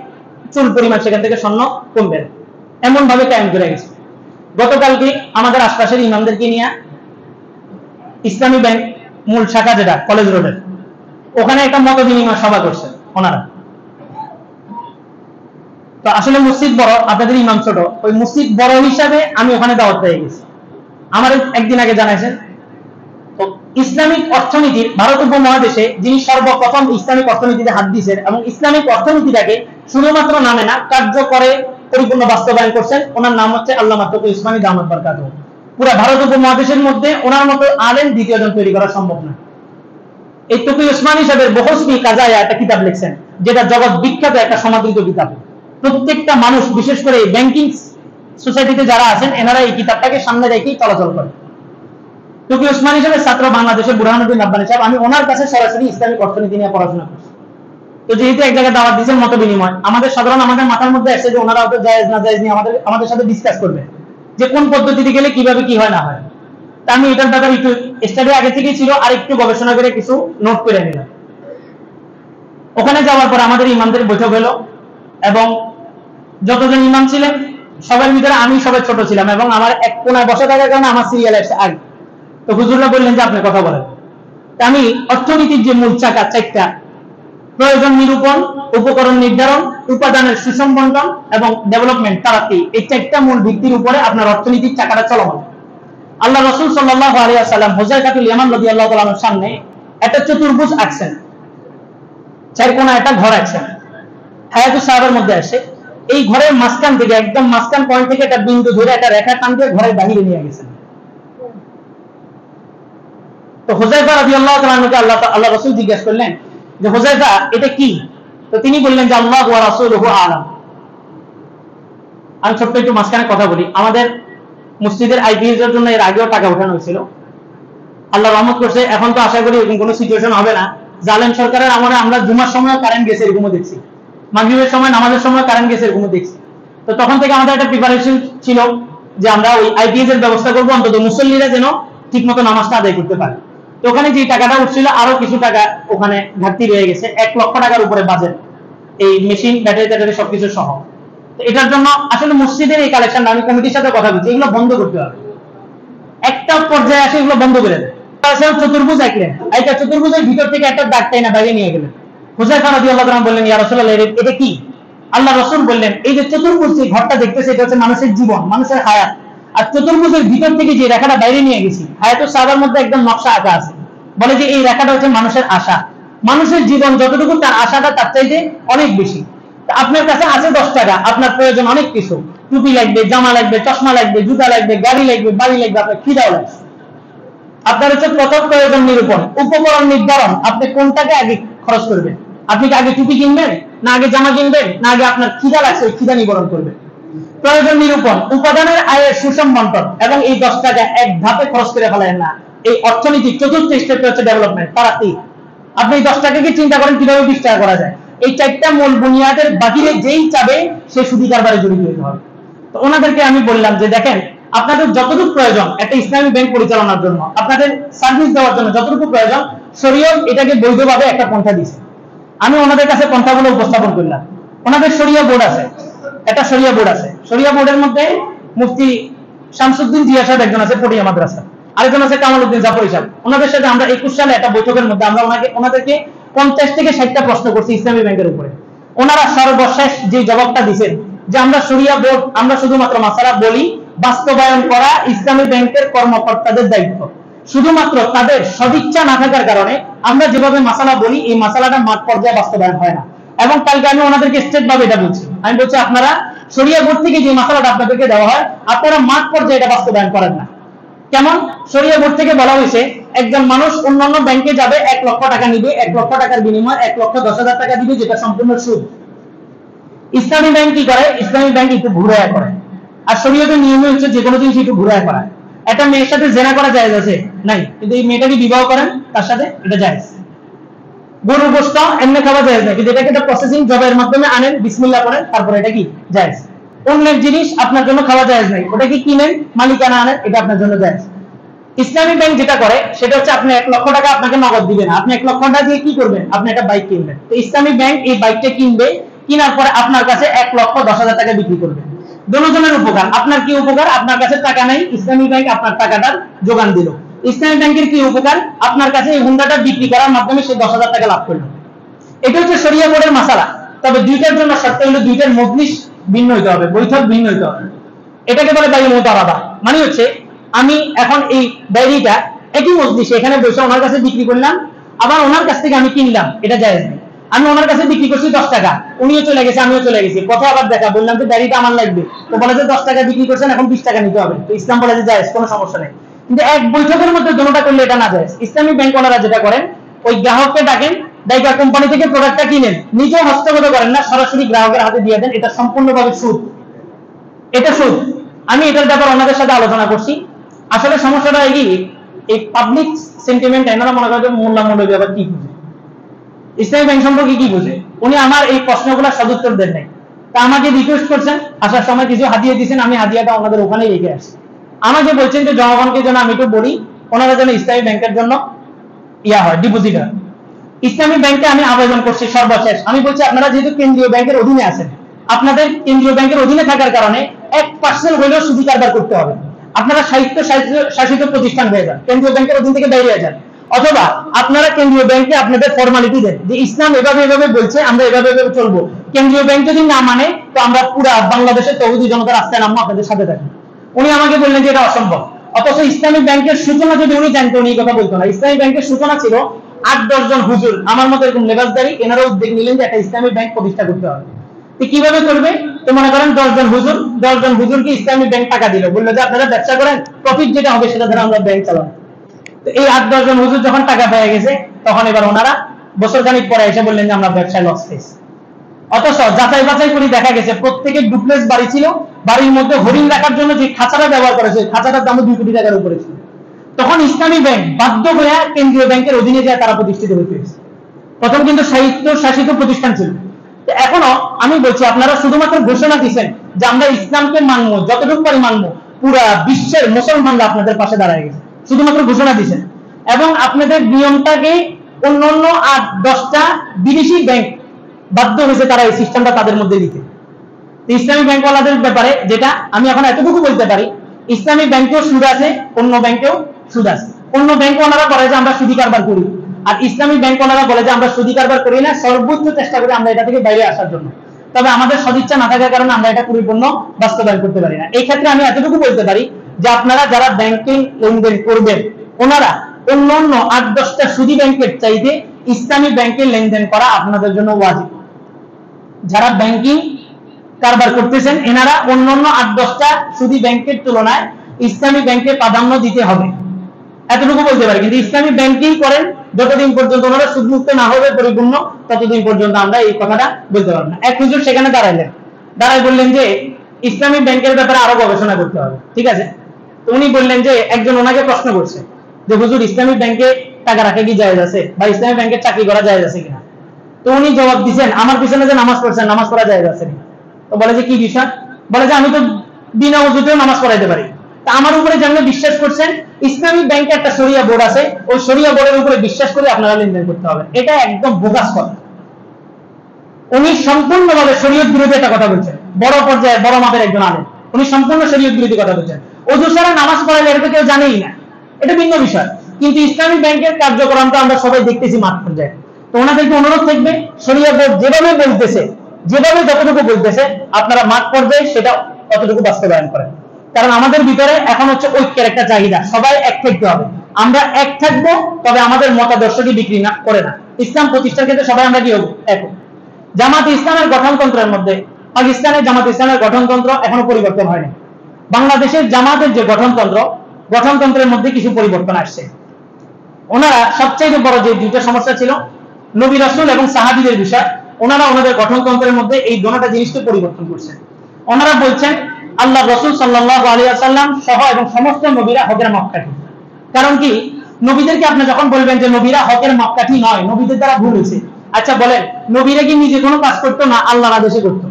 চুল পরিমাণ সেখান থেকে স্বর্ণ কমবে না। এমন ভাবে কায়েম করে গেছে। গতকালকে আমাদের আশপাশের ইমামদেরকে নিয়ে ইসলামী ব্যাংক মূল শাখা যেটা কলেজ রোডের, ওখানে একটা মত বিনিময় সভা করছে ওনারা। তো আসলে মসজিদ বড়, আপনাদের ইমাম ছোট, ওই মসজিদ বড় হিসাবে আমি ওখানে দাওয়াত পেয়ে গেছি। আমার একদিন আগে জানাইছেন তো ইসলামিক অর্থনীতির ভারত উপমহাদেশে যিনি সর্বপ্রথম ইসলামিক অর্থনীতিতে হাত দিয়েছেন এবং ইসলামিক অর্থনীতিটাকে শুধুমাত্র নামে না কার্য করে পরিপূর্ণ বাস্তবায়ন করছেন, ওনার নাম হচ্ছে আল্লামা তকি উসমানী দামাত বারকাতুহু। পুরো ভারত উপমহাদেশের মধ্যে ওনার মতো আলেম দ্বিতীয়জন তৈরি করা সম্ভব না। এই তকি উসমানী সাহেবের বহসফি কাজায়া একটা কিতাব লিখছেন, যেটা জগৎ বিখ্যাত একটা সমাদৃত কিতাব। প্রত্যেকটা মানুষ, বিশেষ করে ব্যাংকিং সোসাইটিতে যারা আছেন, এনারা এই কিতাবটাকে সামনে রেখেই চলাচল করে। তকি উসমানী সাহেবের ছাত্র বাংলাদেশের বুরহানুদ্দিন রাব্বানী সাহেব, আমি ওনার কাছে সরাসরি ইসলামিক অর্থনীতি নিয়ে পড়াশোনা করছি। তো যেহেতু এক জায়গায় দাওয়াত দিয়েছেন মত বিনিময়, আমাদের সাধারণ আমাদের মাথার মধ্যে আসছে যে ওনারা হয়তো জায়েজ না জায়েজ নিয়ে আমাদের সাথে ডিসকাস করবে যে কোন পদ্ধতিতে গেলে কিভাবে কি হয় না হয়। তা আমি এটার ব্যাপারে একটু স্টাডি আগে থেকেই ছিল, আর একটু গবেষণা করে কিছু নোট করে নিলাম। ওখানে যাওয়ার পর আমাদের ইমামদের বৈঠক হলো এবং যতজন ইমাম ছিলেন সবার ভিতরে আমি সবাই ছোট ছিলাম এবং আমার এক কোনায় বসে থাকার কারণে আমার সিরিয়াল আসছে আগে। তো হুজুররা বললেন যে আপনি কথা বলেন। আমি অর্থনীতির যে মূল চাকা 4টা, প্রয়োজন নিরূপণ, উপকরণ নির্ধারণ, উপাদানের সুষম বন্টন এবং ডেভেলপমেন্ট তারাক্কি, এই 4টা মূল ভিত্তির উপরে আপনার অর্থনীতির চাকাটা চলমান। আল্লাহ রাসূল সাল্লাল্লাহু আলাইহি ওয়াসাল্লাম হুযায়ফাতুল ইয়ামান রাদিয়াল্লাহু তাআলা আনহুর সামনে একটা চতুর্ভুজ আঁকছেন, 4 কোণা একটা ঘর আঁকছেন। হায়াতুস সাহাবার মধ্যে আসে এই ঘরের মাঝখান থেকে, একদম মাঝখান পয়েন্ট থেকে একটা বিন্দু ধরে একটা রেখা টান দিয়ে ঘরের বাহিরে নিয়ে গেছেন। তো হুযায়ফা রাদিয়াল্লাহু তাআলা আনহুকে আল্লাহ রাসূল জিজ্ঞাসা করলেন যে হুযায়ফা এটা কি? তো তিনি বললেন যে আল্লাহু ওয়া রাসূলুহু আ'লাম। আমি ছোট্ট একটু মাঝখানে কথা বলি। আমাদের মসজিদের আইপিএস এর জন্য এর আগেও টাকা উঠানো হয়েছিল, আল্লাহ রহমত করছে। এখন তো আশা করি এরকম কোনো সিচুয়েশন হবে না। জালেম সরকারের আমলে আমরা জুমার সময় কারেন্ট গেছে এরকমও দেখছি, মাগরিবের সময় নামাজের সময় কারেন্ট গেছে এরকমও দেখছি। তো তখন থেকে আমাদের একটা প্রিপারেশন ছিল যে আমরা ওই আইপিএস এর ব্যবস্থা করবো, অন্তত মুসল্লিরা যেন ঠিকমতো নামাজটা আদায় করতে পারে। তো ওখানে যে টাকাটা উঠছিল আরো কিছু টাকা ওখানে ঘাটতি রয়ে গেছে, 1 লক্ষ টাকার উপরে বাজেট, এই মেশিন ব্যাটারি ট্যাটারি সবকিছু সহ। তো এটার জন্য আসলে মসজিদের এই কালেকশনটা আমি কমিটির সাথে কথা বলছি, এগুলো বন্ধ করতে হবে। একটা পর্যায়ে আসে এগুলো বন্ধ করে দেয়। চতুর্ভুজ আঁকলেন, এটা চতুর্ভুজের ভিতর থেকে একটা দাগ টাইনা বাইরে নিয়ে গেলেন। হুযায়ফা রাদিয়াল্লাহু আনহু বললেন, ইয়া রাসূলুল্লাহ, এটা কি? আল্লাহ রাসূল বললেন, এই যে চতুর্ভুজ যে ঘরটা দেখতেছে এটা হচ্ছে মানুষের জীবন, মানুষের হায়াত। আর চতুর্ভুজের ভিতর থেকে যে রেখাটা বাইরে নিয়ে গেছি, হায়াতুস সাহাবার মধ্যে একদম নকশা আঁকা আছে, বলে যে এই রেখাটা হচ্ছে মানুষের আশা। মানুষের জীবন যতটুকু, তার আশাটা তার চাইতে অনেক বেশি। আপনার কাছে আছে 10 টাকা, আপনার প্রয়োজন অনেক কিছু, টুপি লাগবে, জামা লাগবে, চশমা লাগবে, জুতা লাগবে, গাড়ি লাগবে, বাড়ি লাগবে, আপনার খিদাও লাগবে। আপনার হচ্ছে প্রথম প্রয়োজন নিরূপণ, উপকরণ নির্ধারণ, আপনি কোনটাকে আগে খরচ করবেন। আপনি কি আগে টুপি কিনবেন, না আগে জামা কিনবেন, না আগে আপনার খিদা লাগছে ওই খিদা নিবারণ করবেন। প্রয়োজন নিরূপণ, উপাদানের আয়ের সুষম বন্টন, এবং এই 10 টাকা এক ধাপে খরচ করে ফেলেন না। এই অর্থনীতির চতুর্থ স্টেপটা হচ্ছে ডেভেলপমেন্ট, তারাতি। আপনি 10 টাকাকে চিন্তা করেন কিভাবে 20 টাকা করা যায়। এই 4টা মূল বুনিয়াদের বাহিরে যেই চাবে সে সুদী কারবারে জড়িত হতে হবে। তো ওনাদেরকে আমি বললাম যে দেখেন, আপনাদের যতটুকু প্রয়োজন একটা ইসলামী ব্যাংক পরিচালনার জন্য, আপনাদের সার্ভিস দেওয়ার জন্য যতটুকু প্রয়োজন, শরীয়ত এটাকে বৈধভাবে একটা পন্থা দিয়েছে। আমি ওনাদের কাছে পন্থাগুলো উপস্থাপন করলাম। ওনাদের শরিয়া বোর্ড আছে, একটা শরিয়া বোর্ড আছে। শরিয়া বোর্ডের মধ্যে মুফতি শামসুদ্দিন জিয়া সাহেব একজন আছে পটিয়া মাদ্রাসা, আরেকজন আছে কামাল উদ্দিন জাফরি সাহেব। ওনাদের সাথে আমরা 21 সালে একটা বৈঠকের মধ্যে আমরা ওনাদেরকে 50 থেকে 60টা প্রশ্ন করছি ইসলামী ব্যাংকের উপরে। ওনারা সর্বশেষ যে জবাবটা দিয়েছেন যে আমরা শরিয়া বোর্ড, আমরা শুধুমাত্র মাসালা বলি, বাস্তবায়ন করা ইসলামী ব্যাংকের কর্মকর্তাদের দায়িত্ব। শুধুমাত্র তাদের সদিচ্ছা না থাকার কারণে আমরা যেভাবে মাসালা বলি এই মাসালাটা মাঠ পর্যায়ে বাস্তবায়ন হয় না। এবং কালকে আমি ওনাদেরকে স্টেট ভাবে এটা বলছি, আমি বলছি আপনারা শরিয়া বোর্ড থেকে যে মাসালাটা আপনাদেরকে দেওয়া হয় আপনারা মাঠ পর্যায়ে এটা বাস্তবায়ন করেন না। কেমন? শরিয়া বোর্ড থেকে বলা হয়েছে একজন মানুষ অন্যান্য ব্যাংকে যাবে, 1 লক্ষ টাকা নিবে, 1 লক্ষ টাকার বিনিময়ে 1,10,000 টাকা দিবে, যেটা সম্পূর্ণ সুদ। ইসলামী ব্যাংক কি করে? ইসলামী ব্যাংক একটু ঘুরায় করে। আর শরীয়তের নিয়ম হচ্ছে যে কোনো জিনিস একটু ঘুরায় করা। একটা মেয়ের সাথে জেনা করা জায়েজ আছে নাই, কিন্তু এই মেয়েটাকে বিবাহ করেন তার সাথে, এটা জায়েজ। গরুর গোশত এমনি খাওয়া জায়েজ না, কিন্তু এটাকে একটা প্রসেসিং জবের মাধ্যমে আনেন, বিসমিল্লাহ করেন, তারপরে এটা কি জায়েজ। অন্যের জিনিস আপনার জন্য খাওয়া জায়েজ নাই, ওটাকে কিনেন, মালিকানা আনেন, এটা আপনার জন্য জায়েজ। ইসলামী ব্যাংক যেটা করে সেটা হচ্ছে আপনি 1 লক্ষ টাকা আপনাকে নগদ দিবে না, আপনি 1 লক্ষ টাকা দিয়ে কি করবেন? আপনি একটা বাইক কিনবেন। তো ইসলামী ব্যাংক এই বাইকটা কিনবে, কেনার পরে আপনার কাছে 1,10,000 টাকা বিক্রি করবে। দুজনের উপকার। আপনার কি উপকার? আপনার কাছে টাকা নাই, ইসলামী ব্যাংক আপনার টাকাটার যোগান দিল। ইসলামী ব্যাংকের কি উপকার? আপনার কাছে এই হুন্ডাটা বিক্রি করার মাধ্যমে সে 10,000 টাকা লাভ করলো। এটা হচ্ছে শরিয়া বোর্ডের মাসালা। তবে দুইটার জন্য শর্ত হলো দুইটার মজলিস ভিন্ন হইতে হবে, বৈঠক ভিন্ন হইতে হবে। এটাকে বলে বাইরে মুতারাবা। মানে হচ্ছে আমি এখন এই ডায়েরিটা একই মজলিসে এখানে বসে ওনার কাছে বিক্রি করলাম, আবার ওনার কাছ থেকে আমি কিনলাম, এটা জায়েজ নেই। আমি ওনার কাছে বিক্রি করছি 10 টাকা, উনিও চলে গেছে, আমিও চলে গেছি, কথা আবার দেখা, বললাম যে ডায়েরিটা আমার লাগবে, তো বলে যে 10 টাকা বিক্রি করছেন, এখন 20 টাকা নিতে হবে। তো ইসলাম বলে যে জায়েজ, কোনো সমস্যা নেই। কিন্তু এক বৈঠকের মধ্যে দুটোটা করলে এটা না জায়েজ। ইসলামী ব্যাংক ওনারা যেটা করেন, ওই গ্রাহককে ডাকেন, ডাইকা কোম্পানি থেকে প্রোডাক্টটা কিনেন, নিজেও হস্তগত করেন না, সরাসরি গ্রাহকের হাতে দিয়ে দেন, এটা সম্পূর্ণভাবে সুদ। এটা সুদ। আমি এটার ব্যাপারে ওনাদের সাথে আলোচনা করছি। আসলে সমস্যাটা এই পাবলিক সেন্টিমেন্ট, এনারা মনে করেন মোল্লা মৌলভী আবার কি বুঝে, ইসলামী ব্যাংক সম্পর্কে কি বুঝে। উনি আমার এই প্রশ্নগুলো সদুত্তর দেন নাই, তা আমাকে রিকোয়েস্ট করছেন, আসার সময় কিছু হাদিয়া দিয়েছেন, আমি হাদিয়াটা ওনাদের ওখানেই রেখে আসি। আমাকে বলছেন যে জনগণকে যেন আমি একটু বলি, ওনারা যেন ইসলামী ব্যাংকের জন্য হয়, ডিপোজিট হয়। ইসলামী ব্যাংকে আমি আবেদন করছি সর্বশেষ, আমি বলছি আপনারা যেহেতু কেন্দ্রীয় ব্যাংকের অধীনে আছেন, আপনাদের কেন্দ্রীয় ব্যাংকের অধীনে থাকার কারণে 1% হলেও সুদী কারবার করতে হবে। আপনারা শাসিত প্রতিষ্ঠান হয়ে যান, কেন্দ্রীয় ব্যাংকের অধীন থেকে বেরিয়ে যান, অথবা আপনারা কেন্দ্রীয় ব্যাংকে আপনাদের ফর্মালিটি দেন যে ইসলাম এভাবে এভাবে বলছে, আমরা এভাবে এভাবে চলবো। কেন্দ্রীয় ব্যাংক যদি না মানে তো আমরা পুরো বাংলাদেশের তৌহিদি জনতার রাস্তায় নামবো, আপনাদের সাথে থাকি। উনি আমাকে বললেন যে এটা অসম্ভব। অথচ ইসলামী ব্যাংকের সূচনা যদি উনি জানতেন, উনি কথা বলতো না। ইসলামী ব্যাংকের সূচনা ছিল 8-10 জন হুজুর, আমার মতো এরকম লেবাসদারি, এনারা উদ্যোগ নিলেন যে একটা ইসলামী ব্যাংক প্রতিষ্ঠা করতে হবে। কিভাবে করবে? তো মনে করেন 10 জন হুজুরকে ইসলামী ব্যাংক টাকা দিল, বললো যে আপনারা ব্যবসা করেন, প্রফিট যেটা হবে সেটা ধরে আমরা ব্যাংক চালাবো। তো এই 8-10 জন হুজুর যখন টাকা পেয়ে গেছে, তখন এবার ওনারা বছর খানিক পরে এসে বললেন যে আমরা ব্যবসায় লস খেয়েছি। অথচ যাচাই বাছাই করে দেখা গেছে প্রত্যেকের ডুপ্লেক্স বাড়ি ছিল, বাড়ির মধ্যে হরিণ রাখার জন্য যে খাঁচাটা ব্যবহার করেছে, খাঁচাটার দাম 2 কোটি টাকার উপরে ছিল। তখন ইসলামী ব্যাংক বাধ্য হয়ে কেন্দ্রীয় ব্যাংকের অধীনে যায় তারা প্রতিষ্ঠিত হতে হয়েছে। প্রথম কিন্তু সাহিত্য শাসিত প্রতিষ্ঠান ছিল। এখনো আমি বলছি, আপনারা শুধুমাত্র ঘোষণা দিচ্ছেন যে আমরা ইসলামকে মানবো, যতটুকু পারি মানবো, পুরা বিশ্বের মুসলমানরা আপনাদের পাশে দাঁড়ায় গেছে, শুধুমাত্র ঘোষণা দিচ্ছেন। এবং আপনাদের নিয়মটাকে অন্যান্য 8-10টা বিদেশি ব্যাংক বাধ্য হয়েছে তারা এই সিস্টেমটা তাদের মধ্যে দিতে। ইসলামী ব্যাংকওয়ালাদের ব্যাপারে যেটা আমি এখন এতটুকু বলতে পারি, ইসলামী ব্যাংকেও সুদ আছে, অন্য ব্যাংকেও সুদ আছে। অন্য ব্যাংক ওনারা বলে যে আমরা সুদি কারবার করি, আর ইসলামী ব্যাংক ওনারা বলে যে আমরা সুদি কারবার করি না, সর্বোচ্চ চেষ্টা করি আমরা এটা থেকে বাইরে আসার জন্য। তবে আমাদের সদিচ্ছা না থাকার কারণে আমরা এটা পরিপূর্ণ বাস্তবায়ন করতে পারি না। এই ক্ষেত্রে আমি এতটুকু বলতে পারি যে আপনারা যারা ব্যাংকিং লেনদেন করবেন ওনারা অন্য 8-10টা সুদি ব্যাংকের চাইতে ইসলামী ব্যাংকে লেনদেন করা আপনাদের জন্য ওয়াজিব। যারা ব্যাংকিং কারবার করতেছেন এনারা অন্য 8-10টা সুদি ব্যাংকের তুলনায় ইসলামী ব্যাংকে প্রাধান্য দিতে হবে, এতটুকু বলতে পারি। কিন্তু ইসলামী ব্যাংকিং করেন যতদিন পর্যন্ত ওনারা সুদমুক্ত না হবে পরিপূর্ণ, ততদিন পর্যন্ত আমরা এই কথাটা বলতে পারবো না। এক হুজুর সেখানে দাঁড়ায় বললেন যে ইসলামী ব্যাংকের ব্যাপারে আরো গবেষণা করতে হবে, ঠিক আছে। তো উনি বললেন যে একজন ওনাকে প্রশ্ন করছে যে হুজুর ইসলামী ব্যাংকে টাকা রাখা কি জায়েজ আছে, বা ইসলামী ব্যাংকে চাকরি করা জায়েজ আছে কিনা। তো উনি জবাব দিচ্ছেন আমার পিছনে যে নামাজ পড়ছেন নামাজ পড়া জায়েজ আছে কিনা। তো বলে যে কি বিষয়, বলে যে আমি তো বিনা ওযুতেও নামাজ পড়াইতে পারি। তা আমার উপরে যেমন বিশ্বাস করছেন ইসলামী ব্যাংকে একটা শরিয়া বোর্ড আছে, ওই শরিয়া বোর্ডের উপরে বিশ্বাস করে আপনারা লেনদেন করতে হবে। এটা একদম বোগাস কথা। উনি সম্পূর্ণভাবে শরীয়ত বিরোধী একটা কথা বলছেন, বড় পর্যায়ে বড় মাপের একজন আলেম, উনি সম্পূর্ণ শরীয়ত বিরোধী কথা বলছেন। ওযু ছাড়া নামাজ পড়াইলে এটা কেউ জানেই না, এটা ভিন্ন বিষয়। কিন্তু ইসলামী ব্যাংকের কার্যক্রমটা আমরা সবাই দেখতেছি মাঠ পর্যায়ে। তো ওনাদেরকে অনুরোধ থাকবে শরিয়া বোর্ড যেভাবে বলতেছে, যেভাবে যতটুকু বলতেছে আপনারা মাঠ পর্যায়ে সেটা ততটুকু বাস্তবায়ন করেন। কারণ আমাদের ভিতরে এখন হচ্ছে ঐক্যের একটা চাহিদা, সবাই এক থাকতে হবে। আমরা এক থাকবো, তবে আমাদের মতাদর্শটি বিক্রি না করে না। ইসলাম প্রতিষ্ঠার ক্ষেত্রে সবাই আমরা কি হবো, এক। জামাত ইসলামের গঠনতন্ত্রের মধ্যে পাকিস্তানের জামাত ইসলামের গঠনতন্ত্র এখনো পরিবর্তন হয়নি। বাংলাদেশের জামাতের যে গঠনতন্ত্রের মধ্যে কিছু পরিবর্তন আসছে। ওনারা সবচেয়ে বড় যে দুইটা সমস্যা ছিল নবী রাসূল এবং সাহাবীদের বিষয়, ওনারা ওনাদের গঠনতন্ত্রের মধ্যে এই দুটো জিনিসকে পরিবর্তন করছেন। ওনারা বলছেন আল্লাহ রাসূল সাল্লাল্লাহু আলাইহি ওয়াসাল্লাম সহ এবং সমস্ত নবীরা হকের মাপকাঠি। কারণ কি, নবীদেরকে আপনি যখন বলবেন যে নবীরা হকের মাপকাঠি নয়, নবীদের দ্বারা ভুল হয়েছে, আচ্ছা বলেন নবীরা কি নিজে কোনো কাজ করতো না, আল্লাহর আদেশে করতো?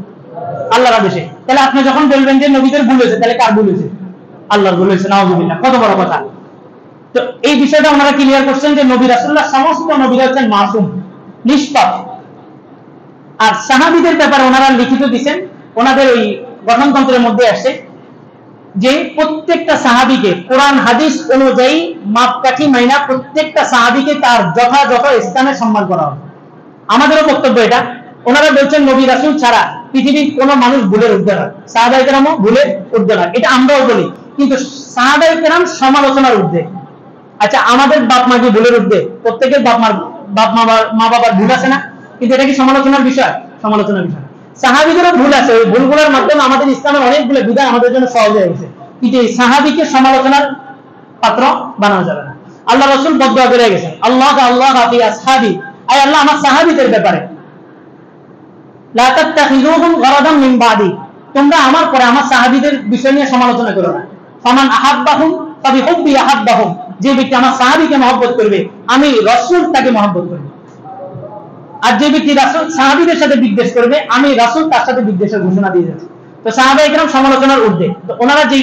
আল্লাহর আদেশে। তাহলে আপনি যখন বলবেন যে নবীদের ভুল হয়েছে, তাহলে কার ভুল হয়েছে? আল্লাহর ভুল হয়েছে। নাউযুবিল্লাহ, কত বড় কথা। তো এই বিষয়টা ওনারা ক্লিয়ার করছেন যে নবী রাসূলুল্লাহ সমস্ত নবীরা হচ্ছেন মাসুম, নিষ্পাপ। আর সাহাবীদের ব্যাপারে ওনারা লিখিত দিবেন, ওনাদের ওই গঠনতন্ত্রের মধ্যে আসে যে প্রত্যেকটা সাহাবীকে কোরআন হাদিস অনুযায়ী মাপকাঠি মাইনা প্রত্যেকটা সাহাবীকে তার যথাযথ স্থানে সম্মান করা হবে। আমাদেরও বক্তব্য এটা। ওনারা বলছেন নবী রাসূল ছাড়া পৃথিবীর কোন মানুষ ভুলের ঊর্ধ্বে নয়, সাহাবায়ে কেরামও ভুলের ঊর্ধ্বে নয়, এটা আমরাও বলি। কিন্তু সাহাবায়ে কেরাম সমালোচনার ঊর্ধ্বে। আচ্ছা আমাদের বাপ মা কি ভুলের ঊর্ধ্বে? প্রত্যেকের মা বাবার ভুল আছে না? কিন্তু এটা কি সমালোচনার বিষয়? সমালোচনার বিষয়। সাহাবীদেরও ভুল আছে, ওই ভুলগুলোর মাধ্যমে আমাদের ইসলামের অনেকগুলো বিধান আমাদের জন্য সহজ হয়ে গেছে। কিন্তু এই সাহাবীকে সমালোচনার পাত্র বানানো যাবে না। আল্লাহ রাসূল বদদুয়া করে গেছেন, আল্লাহ ফি আসহাবি, আয় আল্লাহ আমার সাহাবীদের ব্যাপারে লা তাত্তাখিযুহুম গরাদাম মিন বাদি, তোমরা আমার পরে আমার সাহাবীদের বিষয় নিয়ে সমালোচনা করো না। ফামান আহাব্বাহুম ফাবিহুব্বি আহাব্বাহুম, যে ব্যক্তি আমার সাহাবীকে মহব্বত করবে আমি রাসূল তাকে মহব্বত করব। আর যে ব্যক্তি রাসূল সাহাবীদের সাথে বিদ্বেষ করবে আমি রাসূল তার সাথে বিদ্বেষের ঘোষণা দিয়ে যাচ্ছি। তো সাহাবায়ে কেরাম সমালোচনার ঊর্ধ্বে। তো ওনারা যে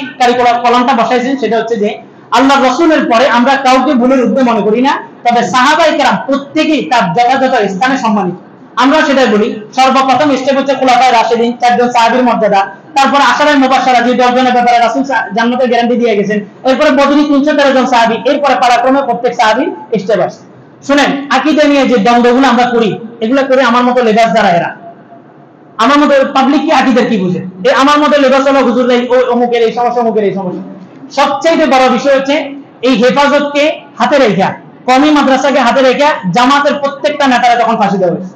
কলামটা বসাইছেন সেটা হচ্ছে যে আল্লাহ রাসূলের পরে আমরা কাউকে ভুলের ঊর্ধ্বে মনে করি না, তবে সাহাবায়ে কেরাম প্রত্যেকেই তার যথাযথ স্থানে সম্মানিত। আমরা সেটাই বলি। সর্বপ্রথম স্টেপ হচ্ছে খুলাফায়ে রাশিদিন, 4 জন সাহাবীর মর্যাদা। তারপর আশারায়ে মুবাশশারা যে 10 জনের ব্যাপারে রাসূল জান্নাতের গ্যারান্টি দিয়ে গেছেন। এরপরে বদরি 313 জন সাহাবী, এরপরে পারাক্রমে প্রত্যেক সাহাবীর স্টেপ আসে। শুনেন, আকীদা নিয়ে যে দ্বন্দ্বগুলো আমরা করি এগুলো করে আমার মতো লেবাস দ্বারা এরা, আমার মতো পাবলিক কি আকীদার কি বুঝে? এই আমার মতো লেবাস হলো হুজুর এই অমুকের এই সমস্যা, অমুকের এই সমস্যা। সবচেয়ে বড় বিষয় হচ্ছে এই হেফাজতকে হাতে রেখে, কওমি মাদ্রাসাকে হাতে রেখে জামাতের প্রত্যেকটা নেতারা যখন ফাঁসি দেওয়া হয়েছে।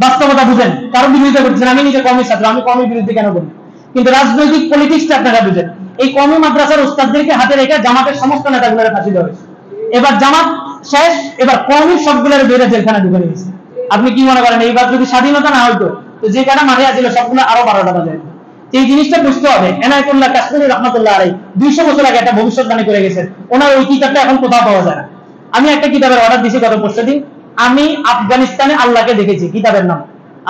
বাস্তবতা বুঝেন, কারো বিরোধিতা করছেন। আমি নিজে কওমি ছাত্র, আমি কওমি বিরোধী কেন বলি? কিন্তু রাজনৈতিক পলিটিক্সটা আপনারা বুঝেন। এই কওমি মাদ্রাসার উস্তাদদেরকে হাতে রেখে জামাতের সমস্ত নেতাগুলোর ফাঁসি দেওয়া হয়েছে। এবার জামাত শেষ, এবার কওমি সবগুলোর বেড়ে জেলখানা ঢুকে নিয়েছে। আপনি কি মনে করেন এইবার যদি স্বাধীনতা না হইতো তো যে কাটা মাঠে আছিল সবগুলো আরো 12টা বাজে? এই জিনিসটা বুঝতে হবে। এনায়েতুল্লাহ কাশ্মীরি রহমাতুল্লাহ আলাইহি 200 বছর আগে একটা ভবিষ্যৎবাণী করে গেছেন। ওনার ওই কিতাবটা এখন কোথাও পাওয়া যায় না। আমি একটা কিতাবের অর্ডার দিয়েছি গত 5 দিন, আমি আফগানিস্তানে আল্লাহকে দেখেছি, কিতাবের নাম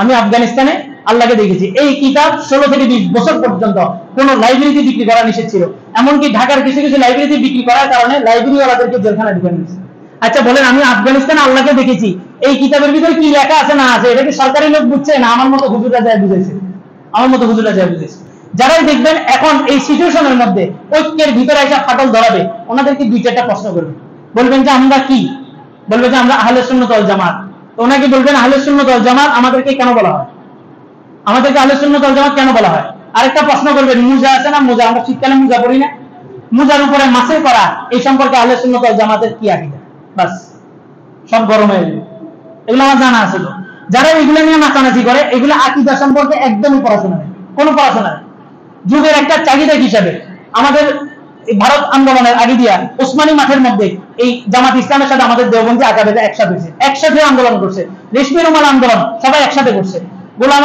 আমি আফগানিস্তানে আল্লাহকে দেখেছি। এই কিতাব 16 থেকে 20 বছর পর্যন্ত কোন লাইব্রেরিতে বিক্রি করা নিষেধ ছিল। এমনকি ঢাকার কিছু কিছু লাইব্রেরিতে বিক্রি করার কারণে লাইব্রেরিওয়ালাদেরকে জেলখানায় ঢুকে নিয়েছে। আচ্ছা বলেন, আমি আফগানিস্তানে আল্লাহকে দেখেছি, এই কিতাবের ভিতরে কি লেখা আছে না আছে এটা কি সরকারি লোক বুঝছে না আমার মতো হুজুররা যায় বুঝেছে? আমার মতো হুজুররা যায় বুঝেছে। যারাই দেখবেন এখন এই সিচুয়েশনের মধ্যে ঐক্যের ভিতরে এসে ফাটল ধরাবে, ওনাদেরকে 2-4টা প্রশ্ন করবে। বলবেন যে আমরা কি, বলবে যে আমরা আহলে সুন্নাত ওয়াল জামাত। তো ওনাকে বলবেন আহলে সুন্নাত ওয়াল জামাত আমাদেরকে কেন বলা হয়, আমাদেরকে আহলে সুন্নাত ওয়াল জামাত কেন বলা হয়? আরেকটা প্রশ্ন করবেন, মোজা আছে না, মোজা, আমরা শীতকালে মোজা পরি না, মোজার উপরে মাছের করা, এই সম্পর্কে আহলে সুন্নাত ওয়াল জামাতের কি আকীদা? বাস, সব গরম হয়ে যাবে। এগুলো আমার জানা আছে। তো যারা এগুলো নিয়ে নাচানাচি করে, এগুলো আকীদা সম্পর্কে একদমই পড়াশোনা নেই, কোনো পড়াশোনা নেই। যুগের একটা চাহিদা হিসাবে আমাদের ভারত আন্দোলনের আগে দিয়া ওসমানী মাঠের মধ্যে এই জামাত ইসলামের সাথে আমাদের দেওবন্দি আকাবেরা একসাথে হয়েছে, একসাথে আন্দোলন করছে, রেশমি রুমাল আন্দোলন সবাই একসাথে করছে। গোলাম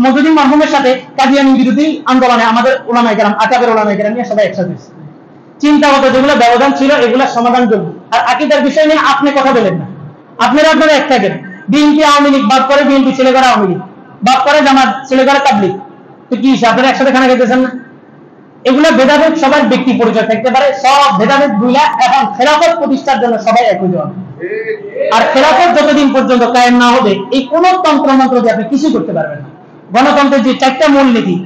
মজুদ্দিন মরহুমের সাথে কাদিয়ানী বিরোধী আন্দোলনে আমাদের উলামায়ে কেরাম, আকাবের উলামায়ে কেরাম নিয়ে সবাই একসাথে হয়েছে। চিন্তাগত যেগুলো ব্যবধান ছিল এগুলো সমাধানযোগ্য। আর আকীদার বিষয় নিয়ে আপনি কথা বলেন না, আপনারা এক থাকেন। বিএনপি আওয়ামী লীগ বাদ করে, বিএনপি ছেলে করে আওয়ামী লীগ বাদ করে, জামাত ছেলে করে তাবলীগ, তো কি আপনারা একসাথে খানা খেতেছেন না? এগুলো ভেদাভেদ সবার ব্যক্তি পরিচয় থাকতে পারে, সব ভেদাভেদ ভুলা এখন খেলাফত প্রতিষ্ঠার জন্য সবাই এক হয়ে যাবে। আর খেলাফত যতদিন পর্যন্ত কায়েম না হবে, এই কোন তন্ত্র মন্ত্র দিয়ে আপনি কিছু করতে পারবেন না। গণতন্ত্রের যে চারটা মূলনীতি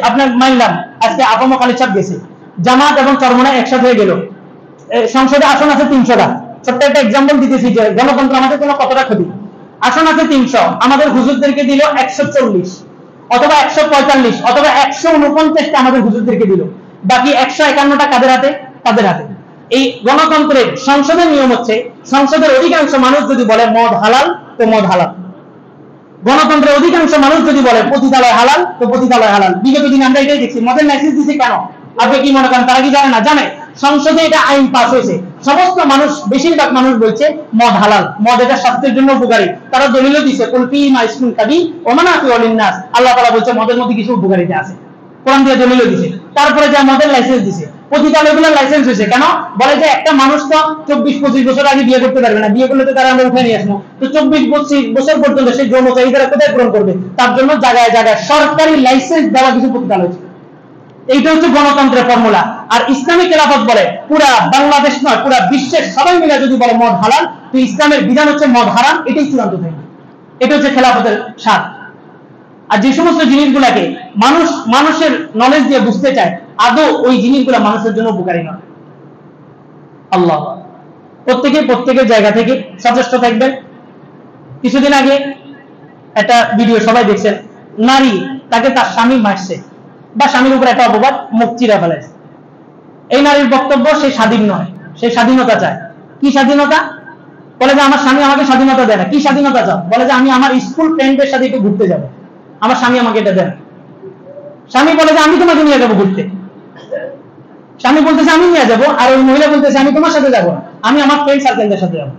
আপনার মানলাম, আজকে আপামো কালীচাঁদ গেছে, জামাত এবং চরমোনাই একসাথে হয়ে গেল, সংসদে আসন আছে 300টা। ছোট্ট একটা এক্সাম্পল দিতেছি যে গণতন্ত্র আমাদের কোনো কতটা ক্ষতি। আসন আছে 300, আমাদের হুজুরদেরকে দিল 140 অথবা 145 অথবা 149টা আমাদের হুজুরদেরকে দিল, বাকি 151টা কাদের হাতে? তাদের হাতে। এই গণতন্ত্রের সংসদের নিয়ম হচ্ছে, সংসদের অধিকাংশ মানুষ যদি বলে মদ হালাল, তো মদ হালাল। গণতন্ত্রের অধিকাংশ মানুষ যদি বলে পতিতালয় হালাল, তো পতিতালয় হালাল। বিগত দিনে আমরা এটাই দেখছি। মদের লাইসেন্স দিচ্ছে কেন? আপনি কি মনে করেন তারা কি জানে না? জানে। সংসদে এটা আইন পাস হয়েছে, সমস্ত মানুষ, বেশিরভাগ মানুষ বলছে মদ হালাল, মদ এটা স্বাস্থ্যের জন্য উপকারী। তারা দলিলও দিছে, কুলফি মাইসকুন কাবি ওমানাফি ওয়ালিন্নাস, আল্লাহ তাআলা বলছে মদের মধ্যে কিছু উপকারিতা আছে, কোরআন দিয়ে দলিলও দিছে। তারপরে যে মদের লাইসেন্স দিছে, পতিতালয়গুলোর লাইসেন্স হয়েছে কেন? বলে যে একটা মানুষ তো 24-25 বছর আগে বিয়ে করতে পারবে না, বিয়ে করলে তো তারা আমরা উঠে নিয়ে আসবো, তো 24-25 বছর পর্যন্ত সেই যৌন চাহিদারা কোথায় পূরণ করবে? তার জন্য জায়গায় জায়গায় সরকারি লাইসেন্স দেওয়া কিছু পতিতালয় ছিল। এইটা হচ্ছে গণতন্ত্রের ফর্মুলা। আর ইসলামী খেলাফত বলে পুরা বাংলাদেশ নয়, পুরা বিশ্বের সবাই মিলে যদি বলে মদ হালাল, তো ইসলামের বিধান হচ্ছে মদ হারাম, এটাই চূড়ান্ত থাকবে। এটা হচ্ছে খেলাফতের স্বাদ। আর যে সমস্ত জিনিসগুলাকে মানুষের নলেজ দিয়ে বুঝতে চায়, আদৌ ওই জিনিসগুলা মানুষের জন্য উপকারী নয়। আল্লাহ, প্রত্যেকের জায়গা থেকে সচেষ্ট থাকবেন। কিছুদিন আগে একটা ভিডিও সবাই দেখছেন, নারী তাকে তার স্বামী মারছে বা স্বামীর উপর একটা অপবাদ, মুখ চিরা ফেলেছে। এই নারীর বক্তব্য সে স্বাধীন নয়, সে স্বাধীনতা চায়। কি স্বাধীনতা? বলে যে আমার স্বামী আমাকে স্বাধীনতা দেয় না। কি স্বাধীনতা চাও? বলে যে আমি আমার স্কুল ফ্রেন্ডের সাথে একটু ঘুরতে যাবো, আমার স্বামী আমাকে এটা দেয়। স্বামী বলে যে আমি তোমাকে নিয়ে যাবো ঘুরতে, স্বামী বলতেছে আমি নিয়ে যাবো, আর ওই মহিলা বলতেছে আমি তোমার সাথে যাবো না, আমি আমার ফ্রেন্ড সার্কেলদের সাথে যাবো।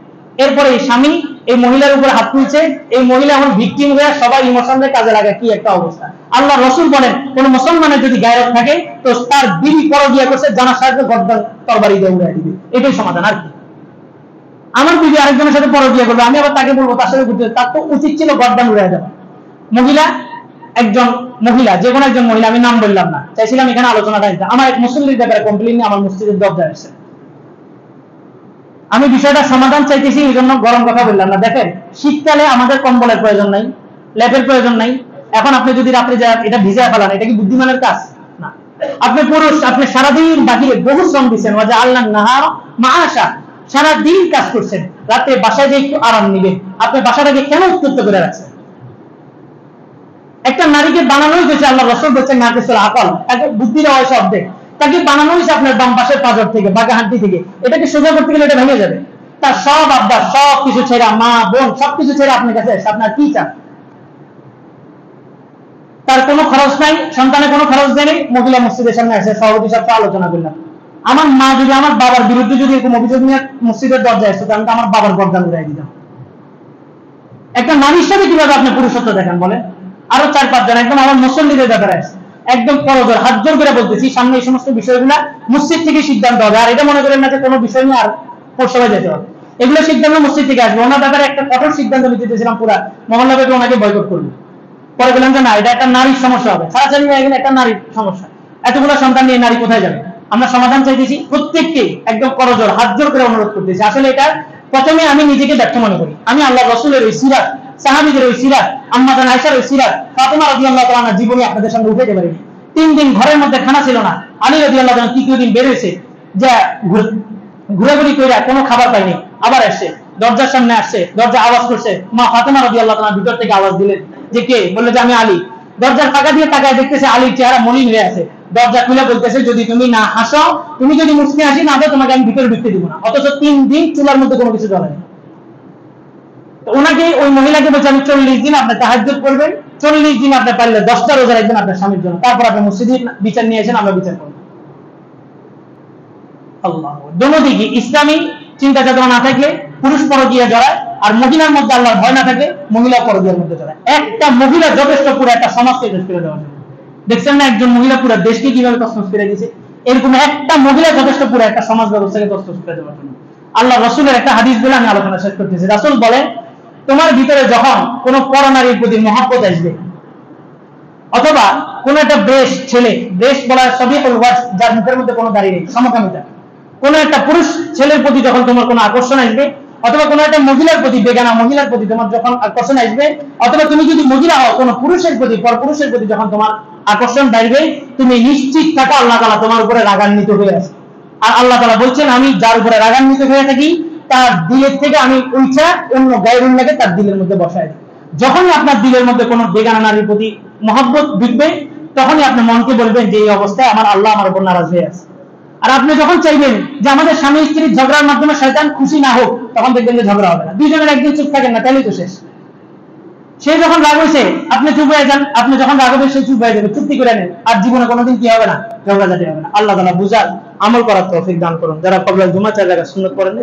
এরপরে এই স্বামী এই মহিলার উপর হাত তুলছে, এই মহিলা এখন ভিকটিম হয়ে সবাই ইমোশনের কাজে লাগে। কি একটা অবস্থা! আল্লাহ রাসূল বলেন কোন মুসলমানের যদি গায়রত থাকে, তো তার বিবি পরকিয়া করছে, জানার সাথে গর্দান তরবারি দিয়ে উড়িয়ে দিবে, এটাই সমাধান। আর কি? আমার বিবি আরেকজনের সাথে পরকিয়া করবে, আমি আবার তাকে বলবো তার সাথে ঘুরতে, তার তো উচিত ছিল গর্দান উড়িয়ে দেওয়া। একজন মহিলা, যে কোনো একজন মহিলা, আমি নাম বললাম না, চাইছিলাম এখানে আলোচনা থাকতে, আমার এক মুসল্লির ব্যাপারে কমপ্লেইন নিয়ে আমার মসজিদের দরজায় আসছে। আমি বিষয়টা সমাধান চাইতেছি, এই জন্য গরম কথা বললাম না। দেখেন, শীতকালে আমাদের কম্বলের প্রয়োজন নাই, ল্যাপের প্রয়োজন নাই। এখন আপনি যদি রাত্রে যায় এটা ভিজা ফেলান, এটা কি বুদ্ধিমানের কাজ? না। আপনি পুরুষ, আপনি সারাদিন বাহিরে বহু শ্রম দিচ্ছেন, আল্লাহ নাহার মাআশা, সারাদিন কাজ করছেন, রাতে বাসায় যে একটু আরাম নিবেন, আপনি বাসাটাকে কেন উত্তপ্ত করে রাখছেন? একটা নারীকে বানানোই হয়েছে, আল্লাহ রাসূল বলেছেন নাকিসুল আকল, তাকে বুদ্ধি দেওয়া হয়েছে অর্ধেক, তাকে বানানো হয়েছে আপনার বাম পাশের পাঁজর থেকে, বাঁকা হাড্ডি থেকে। এটাকে সোজা করতে গেলে এটা ভেঙে যাবে। তার সব আব্বার সব কিছু ছেড়ে, মা বোন সবকিছু ছেড়ে আপনার কাছে আসছে, আপনার কি চান? তার কোনো খরচ নাই, সন্তানের কোনো খরচ দেয়নি, মহিলা মসজিদের সামনে আসে, সভাপতির সাথে আলোচনা করলাম। আমার মা যদি আমার বাবার বিরুদ্ধে যদি এরকম অভিযোগ নিয়ে মসজিদের দরজায় আসতো, তাহলে আমার বাবার গর্দান উড়াই দিতাম। একটা নারীর সাথে কিভাবে আপনি পুরুষত্ব দেখেন বলে? আরো 4-5 জন একদম আমার মুসল্লিদের ব্যাপারে আছে, একদম করজোর হাত জোর করে বলতেছি, সামনে এই সমস্ত বিষয়গুলো মসজিদ থেকে সিদ্ধান্ত হবে। আর এটা মনে করেন না যে কোনো বিষয় নিয়ে আর পৌরসভায় যেতে হবে, এগুলো সিদ্ধান্ত মসজিদ থেকে আসবে। ওনার ব্যাপারে একটা কঠোর সিদ্ধান্ত নিতে চেয়েছিলাম, পুরা মহল্লা ব্যাপী ওনাকে বয়কট করবে। পরে বললাম যে না, এটা একটা নারীর সমস্যা হবে, ছাড়াছাড়ি হয়ে গেলে একটা নারীর সমস্যা, এতগুলো সন্তান নিয়ে নারী কোথায় যাবে? আমরা সমাধান চাইতেছি, প্রত্যেককে একদম করজোর হাত জোর করে অনুরোধ করতেছি। আসলে এটা প্রথমে আমি নিজেকে ব্যর্থ মনে করি। আমি আল্লাহ রাসূলের ওই সিরাত, সাহাবীদের ওই সিরাত, আম্মা জান আয়েশার ওই সিরাত, ফাতেমা রাদিয়াল্লাহু তাআলা আনহার জীবনী আপনাদের সামনে উঠাতে পারিনি। 3 দিন ঘরের মধ্যে খানা ছিল না। আলী রাদিয়াল্লাহু তাআলা তৃতীয় দিন বের হয়েছে, যে ঘোরাঘুরি করে কোনো খাবার পায়নি, আবার আসছে, দরজার সামনে আসছে, দরজা আওয়াজ করছে, মা ফাতেমা রাদিয়াল্লাহু তাআলা ভিতর থেকে আওয়াজ দিলেন যে কে? বললো যে আমি আলী। দরজার ফাঁকা দিয়ে তাকায় দেখতেছে আলীর চেহারা মলিন হয়ে আছে। দরজা খুলে বলতেছে যদি তুমি না হাসো, তুমি যদি মুচকি হাসি না দাও, তোমাকে আমি ভিতরে ঢুকতে দিব না। অথচ 3 দিন চুলার মধ্যে কোনো কিছু জ্বলে না। ওনাকে, ওই মহিলাকে বলছে আমি 40 দিন আপনি তাহাজ্জুদ করবেন, 40 দিন আপনি পারলে 10টা রোজা রাখবেন আপনার স্বামীর জন্য, তারপর আপনি মসজিদে বিচার নিয়ে এসেন, আমরা বিচার করব। আল্লাহ, দোনোদিকে ইসলামী চিন্তা চেতনা না থাকলে পুরুষ পরকীয়া জড়ায়, আর মহিলার মধ্যে আল্লাহর ভয় না থাকে মহিলা পরকীয়ার মধ্যে জড়ায়। একটা মহিলা যথেষ্ট পুরো একটা সমাজকে শেষ করে দেওয়ার জন্য। দেখছেন না একজন মহিলা পুরো দেশকে কিভাবে তছনছ করে দিয়েছে? এরকম একটা মহিলা যথেষ্ট পুরো একটা সমাজ ব্যবস্থাকে তছনছ করে দেওয়ার জন্য। আল্লাহ রাসূলের একটা হাদিস বলে আমি আলোচনা শেষ করতেছি। রাসূল বলেন, তোমার ভিতরে যখন কোন পরনারীর প্রতি মহব্বত আসবে, অথবা কোন একটা বেশ ছেলে, বেশ বলা সবিহুল ওয়াজ, যার মুখের মধ্যে কোনো দাড়ি নেই, সমকামিতা, কোন একটা পুরুষ ছেলের প্রতি যখন তোমার কোনো আকর্ষণ আসবে, অথবা কোন একটা মহিলার প্রতি, বেগানা মহিলার প্রতি তোমার যখন আকর্ষণ আসবে, অথবা তুমি যদি মহিলা হও কোন পুরুষের প্রতি, পরপুরুষের প্রতি যখন তোমার আকর্ষণ বাড়বে, তুমি নিশ্চিত থাকো আল্লাহ তাআলা তোমার উপরে রাগান্বিত হয়ে আছে। আর আল্লাহ তাআলা বলছেন, আমি যার উপরে রাগান্বিত হয়ে থাকি তার দিলের থেকে আমি উইঠা অন্য গায়রুল্লাহকে তার দিলের মধ্যে বসাই দিই। যখনই আপনার দিলের মধ্যে কোনো বেগানা নারীর প্রতি মহব্বত ঢুকবে, তখনই আপনি মনকে বলবেন যে এই অবস্থায় আমার আল্লাহ আমার উপর নারাজ হয়ে আছে। আর আপনি যখন চাইবেন যে আমাদের স্বামী স্ত্রীর ঝগড়ার মাধ্যমে শয়তান খুশি না হোক, তখন দেখবেন যে ঝগড়া হবে না। দুইজনের একদিন চুপ থাকেন না, তাহলেই তো শেষ। সে যখন রাগ হয়েছে আপনি চুপ হয়ে যান, আপনি যখন রাগ হবে সে চুপ হয়ে যাবে, চুক্তি করে নেন, আর জীবনে কোনোদিন কি হবে না? ঝগড়াঝাটি হবে না। আল্লাহ তাআলা বুঝার আমল করার তৌফিক দান করুন। যারা কবলাল জুমা 4 রাকাত সুন্নাত পড়েন,